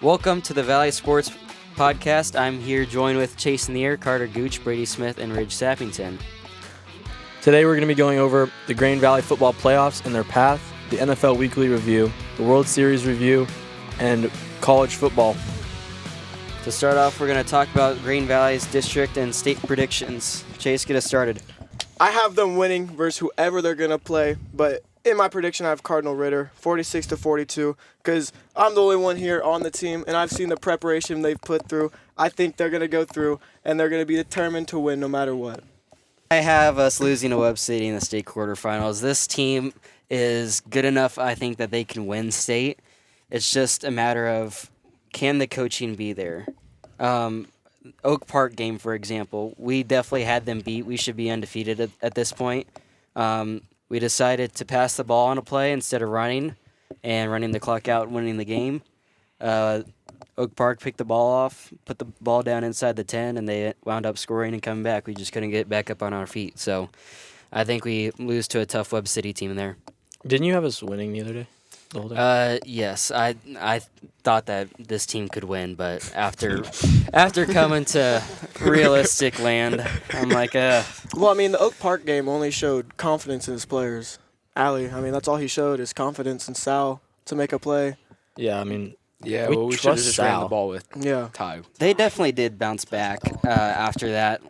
Welcome to the Valley Sports Podcast. I'm here joined with Chase Neer, Carter Gooch, Brady Smith, and Ridge Sappington. Today we're going to be going over the Grain Valley football playoffs and their path, the NFL Weekly Review, the World Series Review, and college football. To start off, we're going to talk about Grain Valley's district and state predictions. Chase, get us started. I have them winning versus whoever they're going to play, but in my prediction, I have Cardinal Ritter, 46-42, because I'm the only one here on the team, and I've seen the preparation they've put through. I think they're going to go through, and they're going to be determined to win no matter what. I have us losing to Webb City in the state quarterfinals. This team is good enough, I think, that they can win state. It's just a matter of, can the coaching be there? Oak Park game, for example, we definitely had them beat. We should be undefeated at this point. We decided to pass the ball on a play instead of running the clock out and winning the game. Oak Park picked the ball off, put the ball down inside the 10, and they wound up scoring and coming back. We just couldn't get back up on our feet. So I think we lose to a tough Webb City team there. Didn't you have us winning the other day? The whole day? Yes. I thought that this team could win, but after coming to realistic land, I'm like, Well, I mean, the Oak Park game only showed confidence in his players. Allie, I mean, that's all he showed is confidence in Sal to make a play. Yeah, I mean, we should have trust just ran the Sal. ball with Ty. They definitely did bounce back after that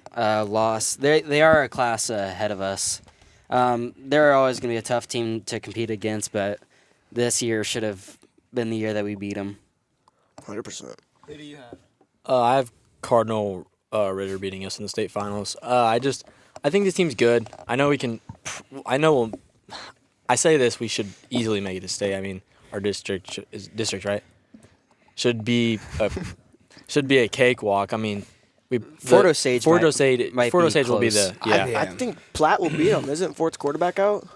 loss. They are a class ahead of us. They're always going to be a tough team to compete against, but this year should have been the year that we beat them. 100%. Who do you have? I have Cardinal Ritter beating us in the state finals. I think this team's good. I know we can. I say this, we should easily make it to state. I mean, our district is district, right? Should be a cakewalk. I mean, Fort Osage will be close. the I think Platt will beat him. Isn't Fort's quarterback out?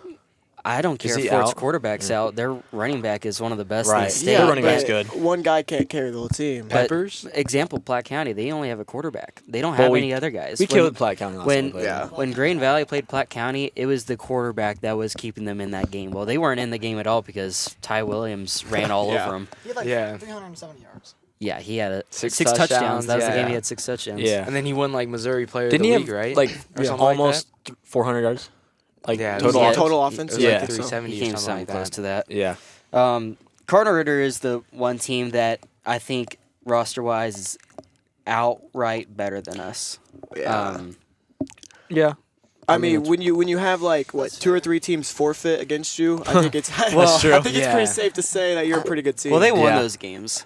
I don't care Is if he Fort's out? quarterback's out. Their running back is one of the best in Right. the state. Their running but back's good. One guy can't carry the whole team. But Peppers? example, Platte County, they only have a quarterback. They don't have any other guys. We killed Platte County last time we played them. When Grain Valley played Platte County, it was the quarterback that was keeping them in that game. Well, they weren't in the game at all because Ty Williams ran all over them. He had 370 yards. Yeah, he had Six six touchdowns. That was the yeah. game he had 6 touchdowns. Yeah. And then he won like Missouri Player Didn't of he the have Week, right? like Or something almost like 400 yards? Like Yeah, total yeah. offense? Total that? offense? It was Yeah. like I think so. 370 He or came something something like close that. to that. Yeah. Cardinal Ritter is the one team that I think roster-wise is outright better than us. Yeah. Yeah. I mean, when you have like 2 or 3 teams forfeit against you, I think it's That's true. I think it's Yeah. pretty safe to say that you're a pretty good team. Well, they won Yeah. those games.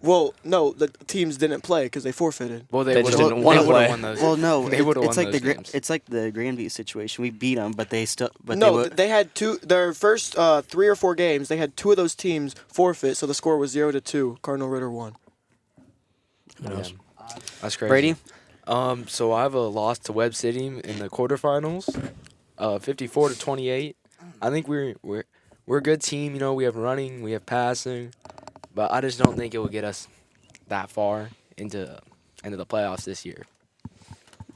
Well, no, the teams didn't play because they forfeited. Well, They just would've- didn't wanna they would've play. won those. Well, no, They would've it's won like those the games. it's like the Grandview situation. We beat them, but they still. But No, they they had their first 3 or 4 games. They had 2 of those teams forfeit, so the score was 0-2. Cardinal Ritter won. Who knows? That's crazy. Brady. So I have a loss to Webb City in the quarterfinals, 54-28. I think we're a good team. You know, we have running, we have passing, but I just don't think it will get us that far into the playoffs this year.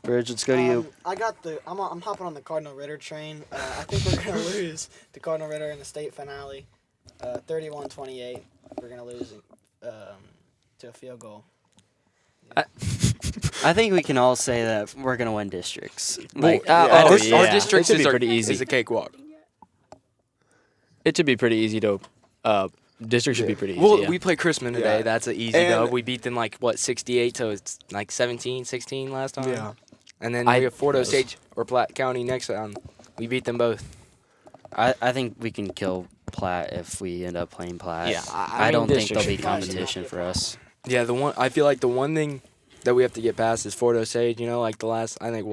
Bridge, let's go to you. I'm hopping on the Cardinal Ritter train. I think we're gonna lose to Cardinal Ritter in the state finale, 31-28. We're gonna lose to a field goal. I think we can all say that we're gonna win districts. Like, Our yeah. districts It should be is pretty easy. Is a cakewalk. It should be pretty easy to. District should be pretty easy. Well, yeah. we played Chrisman today. Yeah. That's an easy And- dub. We beat them like 68 to like 17-16 last time. Yeah. And then I- we have Fort Osage or Platte County next time. We beat them both. I think we can kill Platte if we end up playing Platte. Yeah, I mean, don't think district there'll be should be easy. competition for us. Yeah, I feel like the one thing that we have to get past is Fort Osage. You know, like the last, I think,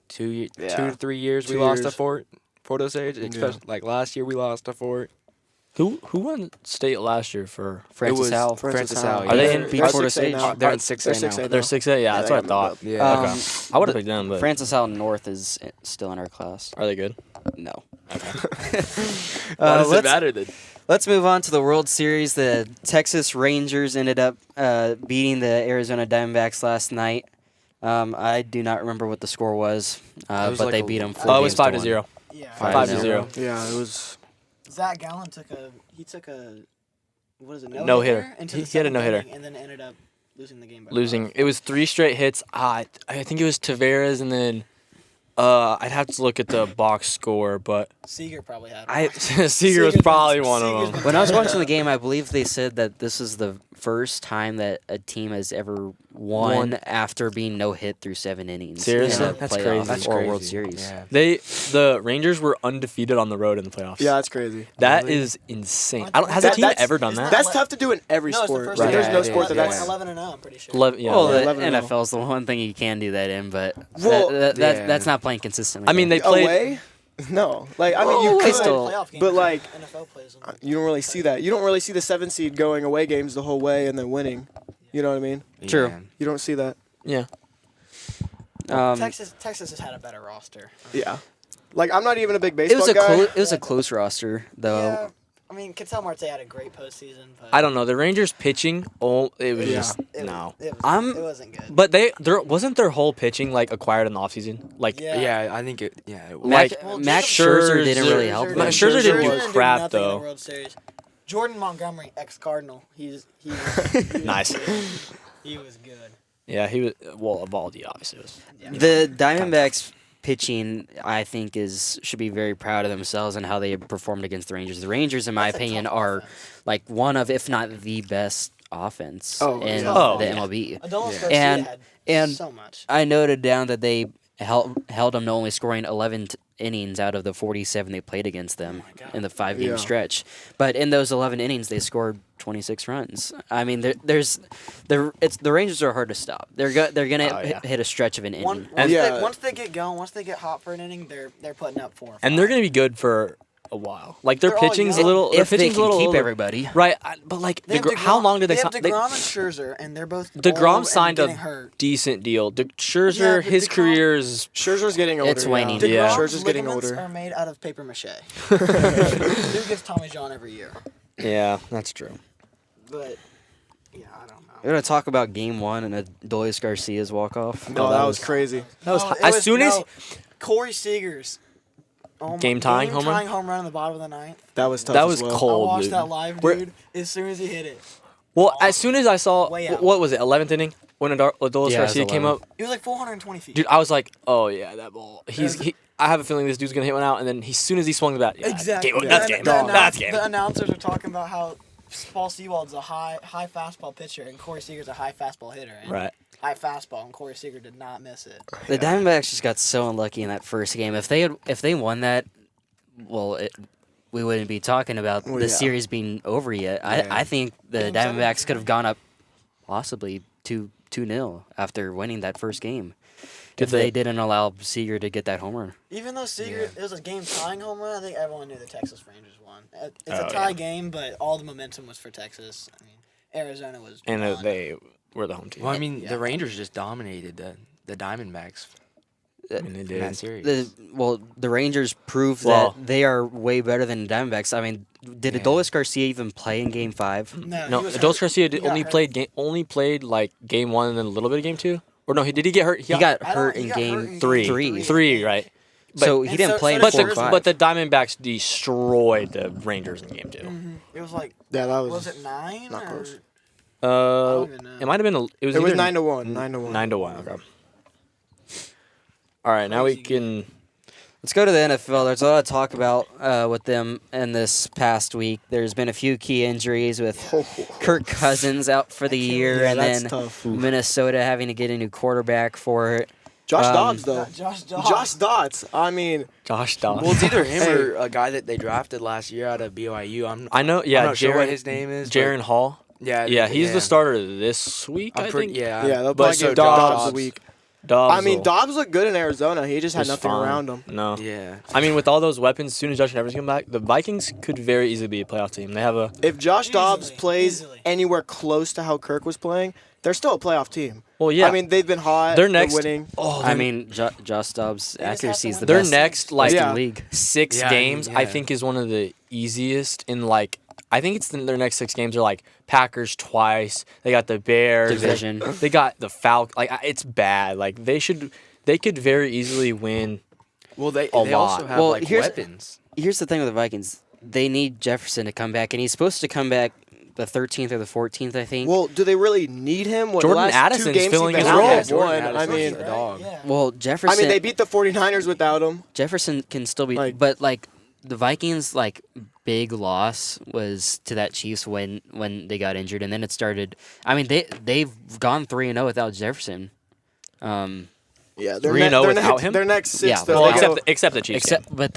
2 to 3 years 2 we lost to years. Fort Osage. Especially like last year we lost to Fort. Who won state last year for? Francis was Howell. Francis Howell. Howell. Are they yeah. in beat They're Fort 6A Osage? now. They're in 6A They're now. 6A They're 6A. Yeah, that's they what I got thought. moved up. Yeah. Okay. I would have picked them, but Francis Howell North is still in our class. are they good? No. Why does it matter then? Let's move on to the World Series. The Texas Rangers ended up beating the Arizona Diamondbacks last night. I do not remember what the score was, but like they a- beat them 4 Oh, it was games to 5-0. 1. Yeah. 5-0. 5-0. Yeah, it was. Zach Gallen took a what is it? No-hitter. Into He the had a seventh no-hitter. inning, and then ended up losing the game. By Losing. 5. It was 3 straight hits. I think it was Tavares, and then I'd have to look at the box score, but Seager probably had. Seager was probably one of Seager's them. When I was watching the game, I believe they said that this is the first time that a team has ever won after being no hit through 7 innings. Seriously? in a That's playoff crazy. That's or crazy. World Series. Yeah. The Rangers were undefeated on the road in the playoffs. Yeah, that's crazy. That Really? is insane. Aren't- Has a team that's- ever done isn't that? That's tough to do in every No, it's the sport. first Like, time. there's no Yeah, sport that yeah. that's. 11-0. I'm pretty sure. 11, yeah. Well, the 11-0. NFL is the one thing you can do that in, but Well, that's not playing consistently. I mean, they played. Away? No. Like, I mean, Oh, you they could, still- Playoff games, but, like, NFL plays them. you don't really see that. You don't really see the 7 seed going away games the whole way and then winning. You know what I mean? True. Yeah. You don't see that. Yeah. Texas has had a better roster. Yeah. Like, I'm not even a big it baseball was a guy. it was a close roster though. Yeah, I mean, Ketel Marte had a great postseason, but I don't know. The Rangers pitching, it was Yeah. just it, no. it, was, I'm- it wasn't good. But there wasn't their whole pitching like acquired in the offseason. Like Yeah. Yeah, I think it. Yeah, it was. Like, Max Jacob Scherzer didn't really help them. Scherzer didn't do Scherzer crap, nothing in the though. World Series. Jordan Montgomery, ex-Cardinal, he was Nice. He was good. Yeah, he was. Well, Evaldi obviously was. Yeah. The Diamondbacks pitching, I think, should be very proud of themselves and how they performed against the Rangers. The Rangers, in my That's a opinion, tough are offense. like one of, if not the best offense Oh, in yeah. the yeah. MLB. Adolis Yeah. Garcia had And so much. I noted down that they held them to only scoring 11 innings out of the 47 they played against them Oh my God. in the 5-game Yeah. stretch. But in those 11 innings, they scored 26 runs. I mean, the Rangers are hard to stop. They're gonna Oh, yeah. hit a stretch of an inning. Once they get going, once they get hot for an inning, they're putting up 4 or 5. And they're gonna be good for a while. Like their They're all pitching's a young. little. Their if they pitching's a can little keep older. everybody. Right, but like They have how DeGrom- long did they They have sign? DeGrom and Scherzer, and they're both DeGrom old signed and a getting hurt. decent deal. Scherzer, Yeah, but his DeGrom- career is. Scherzer's getting older. It's waning. Yeah. Yeah. DeGrom's Scherzer's getting ligaments older. are made out of paper mache. Dude gets Tommy John every year. Yeah, that's true. But, yeah, I don't know. We're gonna talk about Game 1 and Adolis Garcia's walk off. No, that was crazy. That was No, hot. it As soon as Corey Seager's Game-tying home run? home run in the bottom of the ninth. That was tough. That as was well. cold. I watched dude. that live, Where- dude. As soon as he hit it, Well, as soon as I saw Way out. what was it, 11th inning when Adolis Yeah, it was Garcia came 11. up, it was like 420 feet. dude, I was like, oh yeah, that ball. I have a feeling this dude's gonna hit one out, and then as soon as he swung the bat, yeah, Exactly. game, The- that's the- game. the annou- That's game. The announcers are talking about how Paul Sewald's a high fastball pitcher and Corey Seager's a high fastball hitter. And Right. High fastball, and Corey Seager did not miss it. The Diamondbacks just got so unlucky in that first game. If they won that, well, we wouldn't be talking about Well, the yeah. series being over yet. Yeah. I think the Game seven? Diamondbacks could have gone up possibly 2-0 after winning that first game. Did If they they- didn't allow Seager to get that homer. Even though Seager, it was a game tying home run, I think everyone knew the Texas Rangers won. It's Oh, a tie yeah. game, but all the momentum was for Texas. I mean, Arizona was. And gone. they were the home team. Well, I mean, Yeah. the Rangers just dominated the Diamondbacks I mean, they in did. that series. The Rangers proved Well- that they are way better than the Diamondbacks. I mean, did Yeah. Adolis Garcia even play in Game 5? No, No, he was Adolis hurt. Garcia He got only hurt. played like game 1 and then a little bit of game 2. Or no, did he get hurt? He got I don't- hurt he in got hurt Game in game 3. three. 3, right? So And he didn't so- play so in But did 4 the, and 5. but the Diamondbacks destroyed the Rangers in game 2. Mhm. It was like, Yeah, that was it 9? not or- close. I don't even know. It might have been. It was It was either 9-1. 9-1. 9-1. Okay. All right, now we Crazy can. Let's go to the NFL. There's a lot to talk about with them in this past week. There's been a few key injuries with Kirk Cousins out for the year, Yeah, and that's then tough. Minnesota having to get a new quarterback for it. Josh Um, Dobbs, though. Josh Dobbs. Josh Dobbs. I mean, Josh Dobbs. Well, it's either him Hey. or a guy that they drafted last year out of BYU. I know. Yeah, I'm not sure what Jaren- his name is. but- Jaron Hall. Yeah, Yeah, he's the starter this week. I I'm pretty, think. yeah. yeah, they'll but probably so get Dobbs Dobbs- a week. Dobbs. I mean, will- Dobbs looked good in Arizona. He just had was nothing fine. around him. No. Yeah. I mean, with all those weapons, as soon as Justin Jefferson comes back, the Vikings could very easily be a playoff team. They have a. If Josh Dobbs Easily, plays easily. anywhere close to how Kirk was playing, they're still a playoff team. Well, yeah. I mean, they've been hot. They're next- winning. Oh, I mean, Josh Dobbs' They just have accuracy to is the win their best, next like best Yeah. in the league. 6 Yeah, I mean, games, I yeah. think, is one of the easiest in like. I think it's their next 6 games are like Packers twice. They got the Bears. Division. They got the Falcons. Like it's bad. Like they could very easily win. Well, they A also lot. have Well, like here's- weapons. Here's the thing with the Vikings. They need Jefferson to come back, and he's supposed to come back the 13th or the 14th, I think. Well, do they really need him? What, Jordan the last Addison's two games filling he's his been role. out, Yeah, they've won. Jordan I mean, Addison's the dog. Yeah. Well, Jefferson. I mean, they beat the 49ers without him. Jefferson can still be, Like- but like the Vikings, like big loss was to that Chiefs when they got injured, and then it started. I mean, they've gone 3-0 without Jefferson. Yeah, 3-0 without him? Their next six, Yeah, though, Well, they go, except the Chiefs. But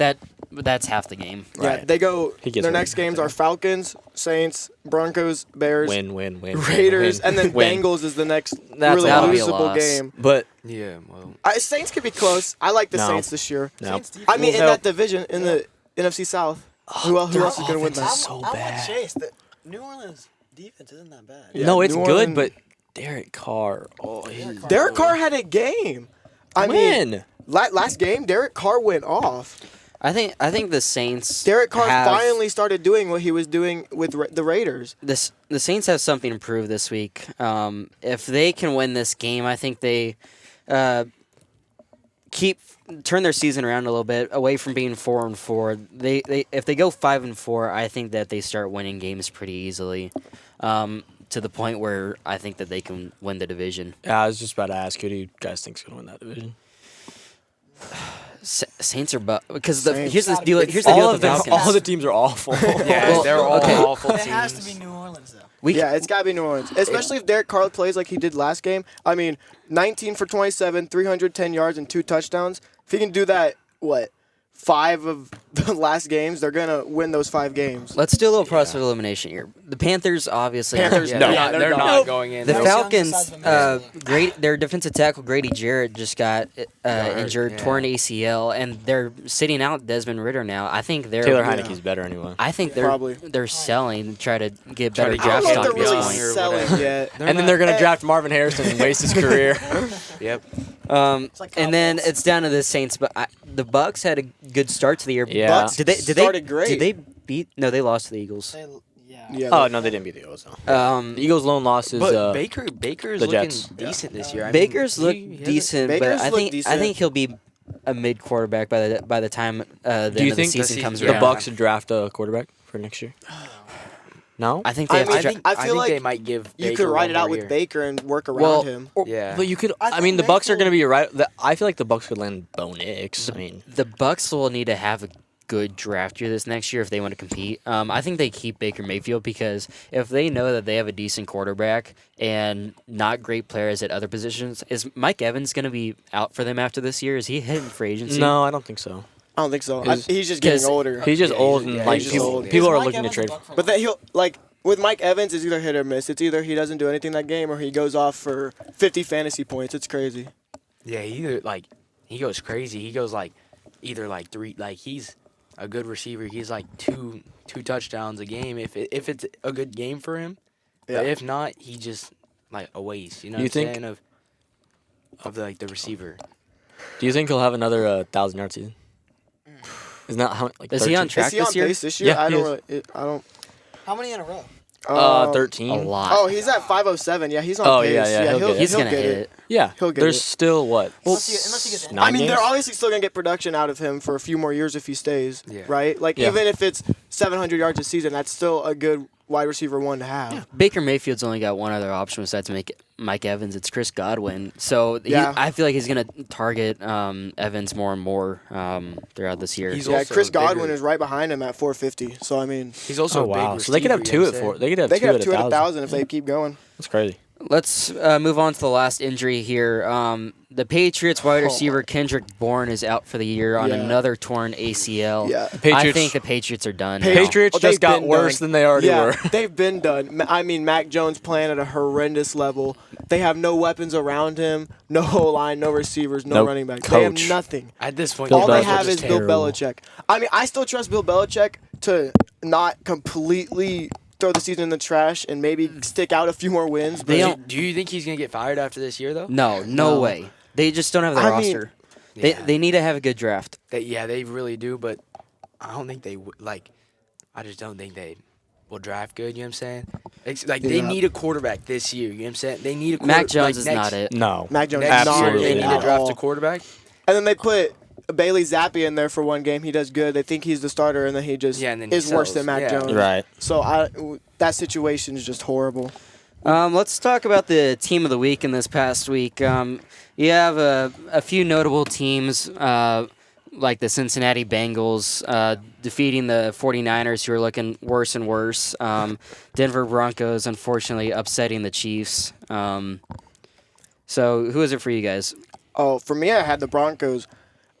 that's half the game. yeah, right. they go. He gets Their hurt. next games are Falcons, Saints, Broncos, Bears, win. Raiders, and then win. Bengals is the next That's really a lot. That'll be a losable loss. game. But Yeah, well, Saints could be close. I like the No. Saints this year. no. Saints defense- I mean, in Well, that division, in the NFC South, who else is going to win offense that? is so I'm bad. with Chase. The New Orleans defense isn't that bad. Yeah, No, it's New good, Orleans- but Derek Carr. Oh, Derek Carr had a game. I mean, When? last game, Derek Carr went off. I think the Saints. Derek Carr have- finally started doing what he was doing with the Raiders. The Saints have something to prove this week. If they can win this game, I think they turn their season around a little bit away from being 4-4. They if they go 5-4, I think that they start winning games pretty easily, to the point where I think that they can win the division. Yeah, I was just about to ask, who do you guys think's going to win that division? Saints are because Saints. here's the deal. Here's the all deal of with the them, Falcons. all the teams are awful. yeah, Well, they're all okay. awful It teams. has to be New Orleans, though. We Yeah, it's got to be New Orleans, especially if Derek Carr plays like he did last game. I mean, 19 for 27, 310 yards, and 2 touchdowns. If he can do that, 5 of the last games, they're going to win those 5 games. Let's do a little process of elimination here. The Panthers obviously. Panthers, Yeah, no. they're not Nope. going in. The Those Falcons, young besides the their defensive tackle Grady Jarrett just got hurt, injured, yeah. torn ACL, and they're sitting out Desmond Ritter now. I think they're Taylor Heineke's better anyway. I think Probably. they're selling to try to get Try better to I don't draft know if stock they're at this really point. or selling whatever. yet. And then they're going to draft Marvin Harrison and waste his career. Yep. like And then Cowboys. it's down to the Saints, but the Bucks had a good start to the year. Yeah. Bucks Did they started great. Did they beat? No, they lost to the Eagles. Yeah. Yeah, Oh, no, they didn't beat the Eagles. No. The Eagles' lone loss is But Baker's the looking Jets. decent this year. I mean, Baker's he look hasn't- decent, Baker's but I look think decent. he'll be a mid quarterback by the time the Do end you of the think season comes the around. Bucks should draft a quarterback for next year? No? I think they I have mean, to. I think, I I feel think like they might give. you Baker could ride one it out more with year. Baker and work around Well, him. Yeah. But you could. I I mean, the think Bucks are Baker- going to be right. I feel like the Bucks could land Bo Nix. I mean, The Bucks will need to have a good draft year this next year if they want to compete. I think they keep Baker Mayfield because if they know that they have a decent quarterback and not great players at other positions, is Mike Evans going to be out for them after this year? Is he hitting free agency? no, I don't think so. I don't think so. Is- He's just getting 'cause older. He's just Yeah, old, he's- and yeah, like he's just people, old. people Is are Mike looking to Evans trade. a buck for But life? then he'll with Mike Evans, it's either hit or miss. It's either he doesn't do anything that game or he goes off for 50 fantasy points. It's crazy. Yeah, he goes crazy. He goes either 3. He's a good receiver. He's two touchdowns a game if it's a good game for him. But Yeah. if not, he just a waste. You know You what I'm think- saying of the receiver. Do you think he'll have another 1,000-yard season? Isn't that how? Like Is he on 13? track Is he on this year? pace this year? Yeah, I he don't. is. Really, I don't. How many in a row? 13. A lot. Oh, he's at 507. Yeah, he's on Oh, pace. yeah, he'll get it. He's he'll going to get hit it. Yeah, He'll get there's it. still what? Unless he gets 9 I mean, games? they're obviously still gonna get production out of him for a few more years if he stays. Yeah. Right? Like Yeah. even if it's 700 yards a season, that's still a good wide receiver one to have. Baker Mayfield's only got one other option besides Mike Evans. It's Chris Godwin. So Yeah. I feel like he's going to target Evans more and more throughout this year. He's Yeah, also Chris a bigger- Godwin is right behind him at 450. So I mean, He's also Oh a big wow! So they could have receiver, 2 you at know 4. what I'm They could have they 2 could at have 2 at 1,000. 1,000 if they keep going. That's crazy. Let's move on to the last injury here. The Patriots wide receiver Kendrick Bourne is out for the year on Yeah. another torn ACL. Yeah. I Patriots- think the Patriots are done. Pa- now. Patriots Oh, they've just got been worse done. than they already Yeah, were. they've been done. I mean, Mac Jones playing at a horrendous level. They have no weapons around him, no O-line, no receivers, no Nope. running backs. They have Coach. nothing. At this point, Bill All they Belichick's have is just Bill terrible. Belichick. I mean, I still trust Bill Belichick to not completely throw the season in the trash and maybe stick out a few more wins. They But don't- Do you think he's gonna get fired after this year though? No No. way. They just don't have the I mean- roster. Yeah. They need to have a good draft. They really do, but I don't think they I just don't think they will draft good. You know what I'm saying? They Yeah. need a quarterback this year. You know what I'm saying? They need a Mac quarterback. Jones is not it. No. Mac Jones Next is not year Absolutely they it need not. to at draft all. a quarterback. And then they put Bailey Zappi in there for one game. He does good. They think he's the starter, and then he just Yeah, and then he is worse than sells. Mac Yeah. Jones. Right. So that situation is just horrible. Let's talk about the team of the week in this past week. You have a few notable teams, like the Cincinnati Bengals defeating the 49ers, who are looking worse and worse. Denver Broncos, unfortunately, upsetting the Chiefs. So who is it for you guys? Oh, for me, I had the Broncos.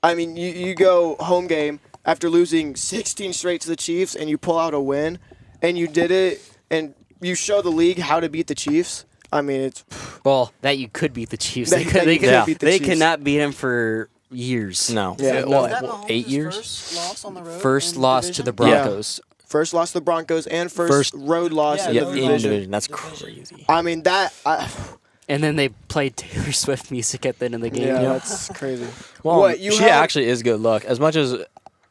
I mean, you go home game after losing 16 straight to the Chiefs, and you pull out a win, and you did it, and you show the league how to beat the Chiefs. I mean, it's Well, that you could beat the Chiefs. They could beat the They Chiefs. could not beat them for years. No. Yeah, Well, Is that Mahomes' 8 years? First loss on the road. First in loss to division? the Broncos. first loss to the Broncos and first First- road loss Yeah, in Yeah, the in division. division. That's Division. crazy. I mean, And then they played Taylor Swift music at the end of the game. yeah, that's crazy. Well, What, you she have- actually is good luck. As much as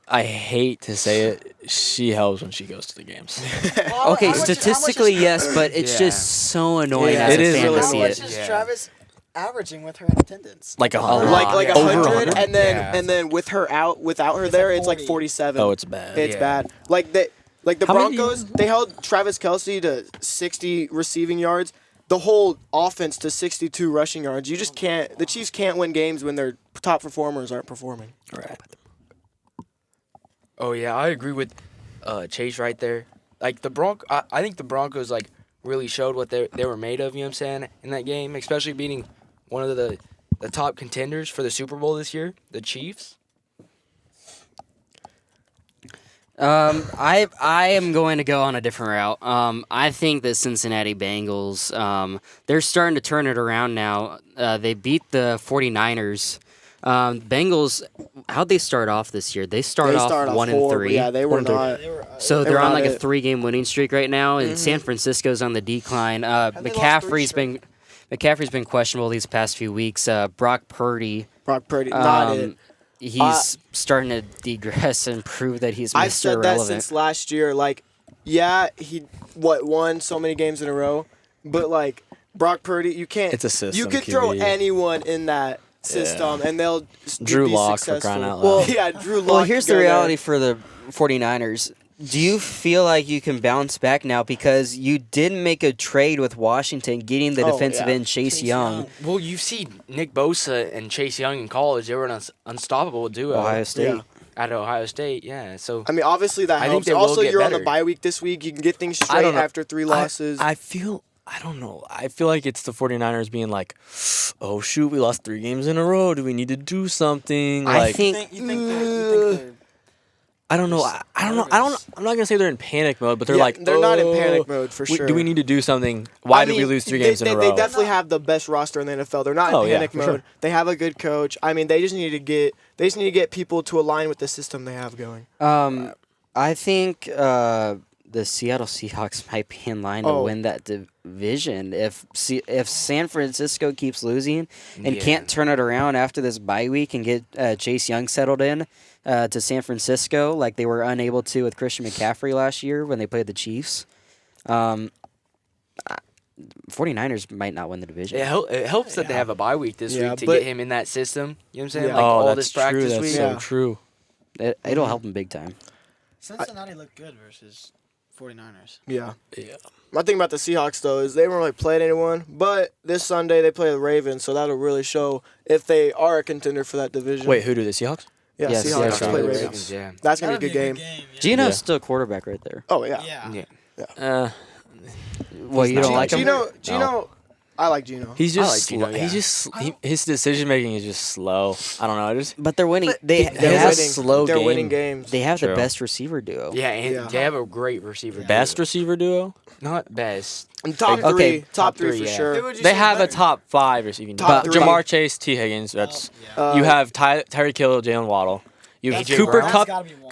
I hate to say it, she helps when she goes to the games. Well, Okay, how much- statistically, how much yes, but it's Yeah. just so annoying Yeah, as it a is fan really to How see much it. is Yeah. Travis averaging with her in attendance? Like a A hundred. lot. Like Over 100, 100? and then Yeah. and then with her out, without her It's there, like it's like 40. 47. Oh, it's bad. It's Yeah. bad. Like the How many- Broncos, they held Travis Kelce to 60 receiving yards. The whole offense to 62 rushing yards. You just can't. The Chiefs can't win games when their top performers aren't performing. Right. Oh yeah, I agree with Chase right there. Like I think the Broncos like really showed what they were made of. You know what I'm saying in that game, especially beating one of the top contenders for the Super Bowl this year, the Chiefs. I am going to go on a different route. I think the Cincinnati Bengals, they're starting to turn it around now. They beat the 49ers. Bengals, how'd they start off this year? They started They off started off 1 and horrible. 3. Yeah, they were 1 and 3. not. They were, So They they're were on not like a it. 3-game winning streak right now, and San Francisco's on the decline. they lost 3 McCaffrey's been questionable these past few weeks. Brock Purdy, Brock Purdy, not it. he's starting to degress and prove that he's Mr. I said that Irrelevant. since last year. Like, yeah, he won so many games in a row, but like Brock Purdy, you can't. It's a system, You could throw QB. anyone in that system, and they'll Drew be Lock, for successful. crying out loud. Well, yeah, Drew Lock. Well, here's the go there. reality for the 49ers. Do you feel like you can bounce back now because you did make a trade with Washington, getting the Oh, defensive yeah. end Chase Young, Well, you see Nick Bosa and Chase Young in college; they were an unstoppable duo Ohio State? Yeah. at Ohio State. Yeah, so I mean, obviously that I think helps. they will Also, get you're on the better. bye week this week. You can get things I straight don't know. after 3 losses. I don't know. I feel like it's the 49ers being like, oh, shoot, we lost 3 games in a row. Do we need to do something? I Like, think- You think they're I don't know. I don't know. I'm not going to say they're in panic mode, but they're Yeah, like, they're not in "Oh, panic mode for sure. Do we need to do something? Why I did we mean, lose 3 they- games in a row? They definitely have the best roster in the NFL. They're not Oh, in yeah, panic for mode. sure. They have a good coach. I mean, they just need to get people to align with the system they have going. I think the Seattle Seahawks might be in line to Oh. win that division if San Francisco keeps losing and Yeah. can't turn it around after this bye week and get Chase Young settled in to San Francisco like they were unable to with Christian McCaffrey last year when they played the Chiefs. 49ers might not win the division. it helps that they have a bye week this Yeah, week to but- get him in that system. You know what I'm saying? Yeah. Like all that's this true. practice That's week. so Yeah. true. It'll help them big time. Cincinnati looked good versus 49ers. Yeah. Yeah. My thing about the Seahawks though is they haven't really played anyone, but this Sunday they play the Ravens, so that'll really show if they are a contender for that division. Wait, who do the Seahawks? yeah, Yeah, Seahawks Seahawks play are Ravens. Ravens. Yeah. That's gonna That'd be a good game. yeah. Gino's Yeah. still quarterback right there. Oh yeah. Yeah. Well, you don't like him? Gino, I like Gino. He's I just like Gino, yeah. he's just his decision making is just slow. I don't know. I just But they're winning. They They're have winning. slow They're game. winning games. They have the True. best receiver duo. Yeah, and Yeah. they have a great receiver. best duo. receiver duo. Not best. And top Okay, three, top top three three, for yeah. sure. Who would you They say have a better? top 5 receiving. Top but three. Jamar Chase, T Higgins. That's Yeah. you have Tyreek Hill, Jalen Waddle. You have AJ Cooper Brown? Cup, That's gotta be one.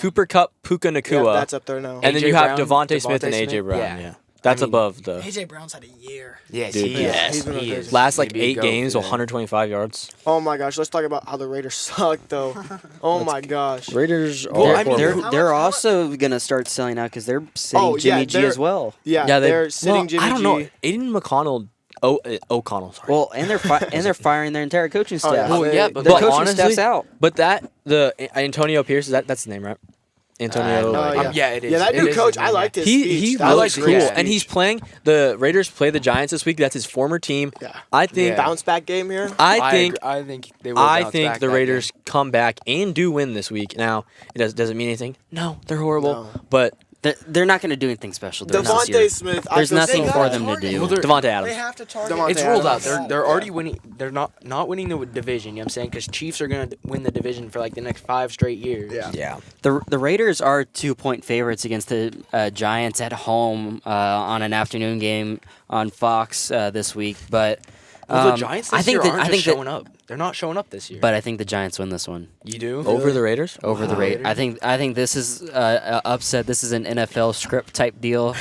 Puka Yeah, Nakua, that's up there now. and then AJ you have Brown, Devontae Smith and Devontae AJ Smith? Brown. Yeah. Yeah, that's I mean, above the AJ Brown's had a year. Yes, Dude, he yes. is. He's been He a is. good- last like He'd be a 8 goat games, for them. 125 yards. Oh my gosh, let's talk about how the Raiders suck though. Oh my gosh. Raiders. Well, are I mean, horrible. they're also gonna start selling out because they're sitting Oh, yeah, Jimmy G they're- as well. Yeah, they- they're sitting well, Jimmy I don't G. know. Aiden McConnell. O'Connell. Sorry. Well, and they're firing their entire coaching staff. yeah. Well, yeah, the but But coaching honestly- staff's out. But the Antonio Pierce, that's the name, right? Antonio. no, Yeah, it is. Yeah, that It new is coach, his I name, liked his He speech. I looks like cool, Rick's and he's playing. The Raiders play the Giants this week. That's his former team. Yeah. I think. Yeah. Bounce back game here. I think. I think they will. Bounce back the that Raiders game. come back and do win this week. Now, does it mean anything? No, they're horrible. No. But They're not going to do anything special. They're not this year. Devontae Smith. There's I feel nothing so for bad. them to do. Well, they're- Devontae They Adams. have to target. Devontae It's ruled out. Adams. They're already winning. They're not winning the division. You know what I'm saying? Because Chiefs are gonna win the division for like the next 5 straight years. Yeah. Yeah. The Raiders are 2-point favorites against the Giants at home on an afternoon game on Fox this week. But Well, the Giants this year aren't just that- showing up. They're not showing up this year. But I think the Giants win this one you do. Over the Raiders? over the Wow. Raiders. I think this is a upset. This is an NFL script type deal.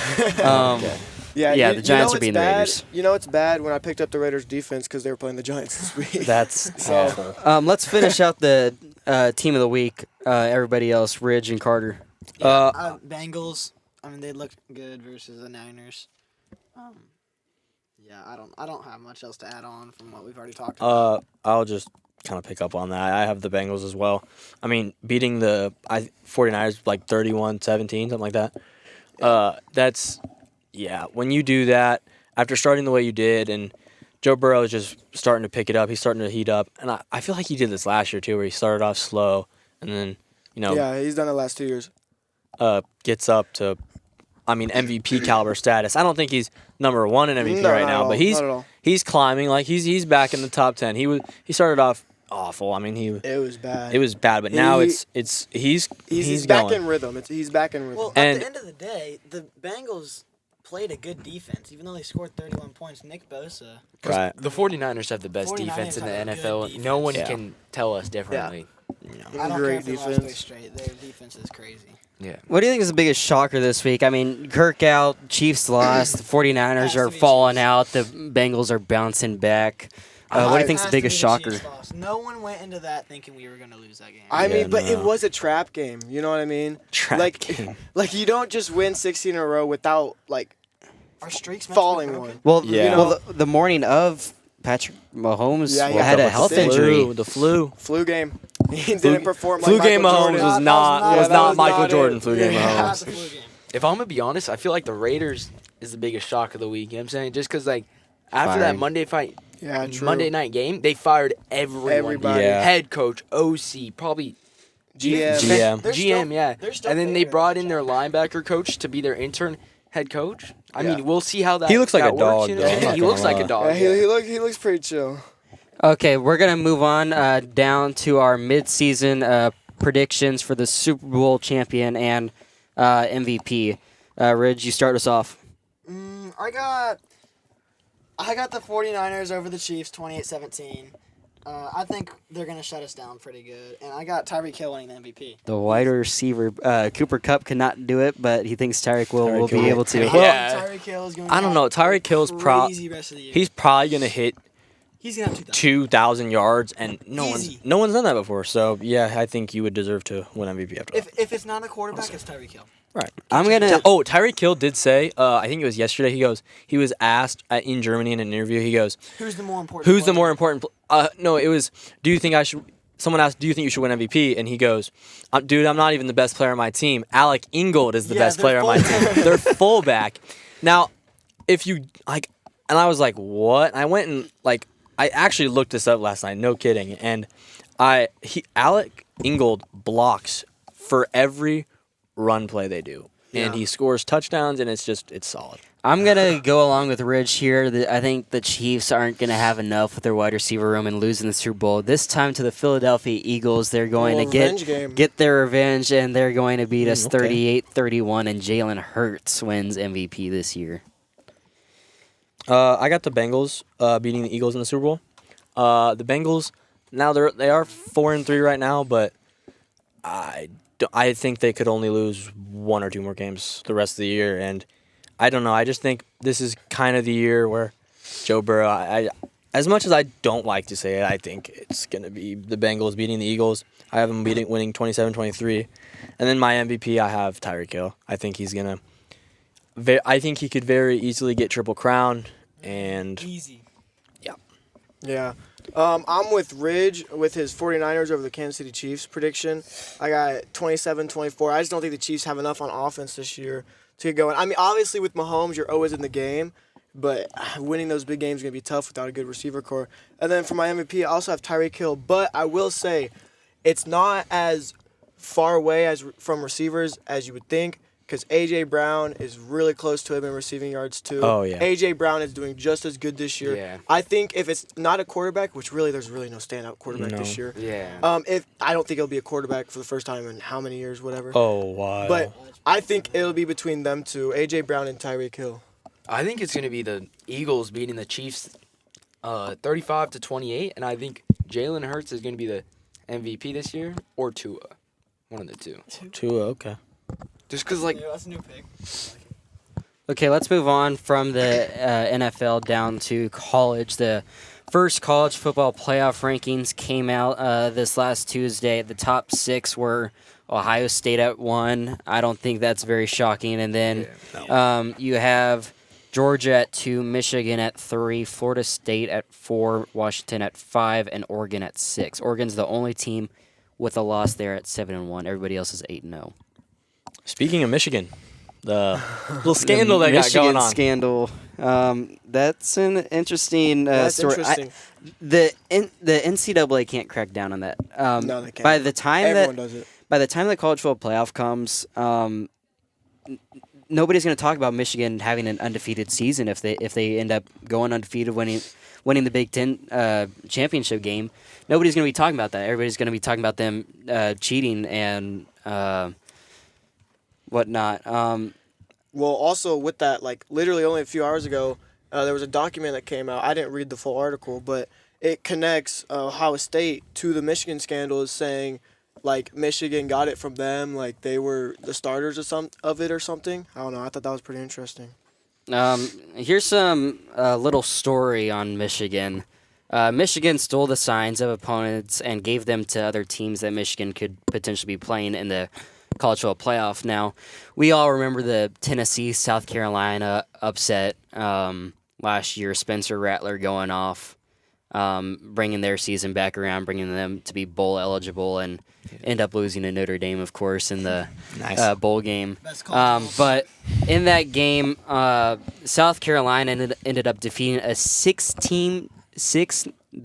Yeah, Yeah, the Giants are it's beating the bad. Raiders. You know it's bad when I picked up the Raiders defense because they were playing the Giants this week. That's So- awful. Let's finish out the team of the week. Everybody else, Ridge and Carter. Bengals. I mean, they look good versus the Niners. Yeah, I don't have much else to add on from what we've already talked about. I'll just kind of pick up on that. I have the Bengals as well. I mean, beating the 49ers like 31-17, something like that. That's, yeah, when you do that, after starting the way you did, and Joe Burrow is just starting to pick it up, he's starting to heat up. And I feel like he did this last year too, where he started off slow and then, Yeah, he's done it the last 2 years. gets up to, MVP caliber status. I don't think he's number one in MVP No, right not at now, all, but not at all. he's climbing. Like he's back in the top 10. He started off awful. I mean, It was bad. it was bad, but now He- he's back going. in rhythm. He's back in rhythm. Well, And- at the end of the day, the Bengals played a good defense, even though they scored 31 points. Nick Bosa. Right. The 49ers have the best 49ers defense in the have a good NFL. defense. No one Yeah. can tell us differently. I don't Great care if they lost defense. three straight. Their defense is crazy. Yeah. What do you think is the biggest shocker this week? I mean, Kirk out, Chiefs lost, the 49ers Has are to be falling Chiefs. out, the Bengals are bouncing back. What do you think's the Has to biggest be the shocker? Chiefs loss. No one went into that thinking we were going to lose that game. I Yeah, mean, but it no. was a trap game. You know what I mean? Trap game. Like you don't just win 16 in a row without like Our streaks might be falling broken. one. Well, Yeah. well, the morning of Patrick Mahomes Yeah, he had woke a up with health the injury. The flu. Flu game. He didn't perform like Flu game Michael Mahomes Jordan. was That not was not Michael not Jordan it. flu game Yeah. Not Mahomes. the flu game. If I'm gonna be honest, I feel like the Raiders is the biggest shock of the week. You know what I'm saying? Just because like after that Firing. Monday night game, they fired everyone. Everybody. Yeah. Head coach, OC, probably GM. GM. They're GM, still- yeah. they're still And then they favored brought in in the their championship. linebacker coach to be their intern head coach. I Yeah. mean, we'll see how that. He looks like that a dog, works, you know though. what I'm I'm saying? not He gonna looks like lie. a dog. Yeah, he looks pretty chill. Okay, we're going to move on down to our midseason predictions for the Super Bowl champion and MVP. Ridge, you start us off. I got the 49ers over the Chiefs 28-17. I think they're going to shut us down pretty good. And I got Tyreek Hill winning the MVP. The wide receiver, Cooper Kupp cannot do it, but he thinks Tyreek will Tyreek be Hill. able to. Well, I think Tyreek Hill is going I don't know. Tyreek Hill's crazy rest of the year. he's probably gonna hit He's going to have 2,000 yards, and no Easy. one's done that before. So yeah, I think you would deserve to win MVP after that. If it's not a quarterback, it's Tyreek Hill. Right. I'm going to. Tyreek Hill did say, I think it was yesterday. He was asked in Germany in an interview. He goes, Who's the more important "Who's the player? more important?" No, it was. Do you think I should? Someone asked, "Do you think you should win MVP?" And he goes, "Dude, I'm not even the best player on my team. Alec Ingold is the Yeah, best they're player on my team. They're fullback." Now, if you like, and I was like, "What?" I went and like, I actually looked this up last night. No kidding. And Alec Ingold blocks for every run play they do. And Yeah. he scores touchdowns, and it's solid. I'm going to go along with Ridge here. I think the Chiefs aren't going to have enough with their wide receiver room and losing the Super Bowl. This time to the Philadelphia Eagles, they're going to Revenge game. get their revenge, and they're going to beat us Okay. 38-31, and Jalen Hurts wins MVP this year. I got the Bengals beating the Eagles in the Super Bowl. The Bengals now they are 4-3 right now, but I think they could only lose one or two more games the rest of the year, and I don't know. I just think this is kind of the year where Joe Burrow. As much as I don't like to say it, I think it's gonna be the Bengals beating the Eagles. I have them winning 27-23, and then my MVP I have Tyreek Hill. I think he's gonna. I think he could very easily get Triple Crown, and Easy. Yeah. I'm with Ridge with his 49ers over the Kansas City Chiefs prediction. I got 27-24. I just don't think the Chiefs have enough on offense this year to get going. I mean, obviously with Mahomes, you're always in the game, but winning those big games is going to be tough without a good receiver core. And then for my MVP, I also have Tyreek Hill, but I will say it's not as far away as from receivers as you would think. Because A.J. Brown is really close to him in receiving yards, too. Oh, yeah. A.J. Brown is doing just as good this year. Yeah. I think if it's not a quarterback, which really there's really no standout quarterback this year. Yeah. If I don't think it'll be a quarterback for the first time in how many years, whatever. Oh, wow. But I think it'll be between them two, A.J. Brown and Tyreek Hill. I think it's going to be the Eagles beating the Chiefs 35-28, and I think Jalen Hurts is going to be the MVP this year, or Tua. One of the two. Tua, okay. Just because, like, Yeah, that's a new pick. Okay, let's move on from the NFL down to college. The first college football playoff rankings came out this last Tuesday. The top 6 were Ohio State at 1. I don't think that's very shocking. And then you have Georgia at 2, Michigan at 3, Florida State at 4, Washington at 5, and Oregon at 6. Oregon's the only team with a loss there at 7-1. Everybody else is 8-0. Speaking of Michigan, the little scandal that got going on. Scandal. That's an interesting That's story. interesting. The NCAA can't crack down on that. No, they can't. By the time Everyone does it. By the time the college football playoff comes, nobody's going to talk about Michigan having an undefeated season if they end up going undefeated, winning the Big Ten championship game. Nobody's going to be talking about that. Everybody's going to be talking about them cheating and whatnot. Well, also with that, like literally only a few hours ago, there was a document that came out. I didn't read the full article, but it connects Ohio State to the Michigan scandal, is saying like Michigan got it from them, like they were the starters of it or something. I don't know. I thought that was pretty interesting. Here's some little story on Michigan. Michigan stole the signs of opponents and gave them to other teams that Michigan could potentially be playing in the college football playoff. Now, we all remember the Tennessee-South Carolina upset last year. Spencer Rattler going off, bringing their season back around, bringing them to be bowl eligible, and end up losing to Notre Dame, of course, in the bowl game. But in that game, South Carolina ended up defeating the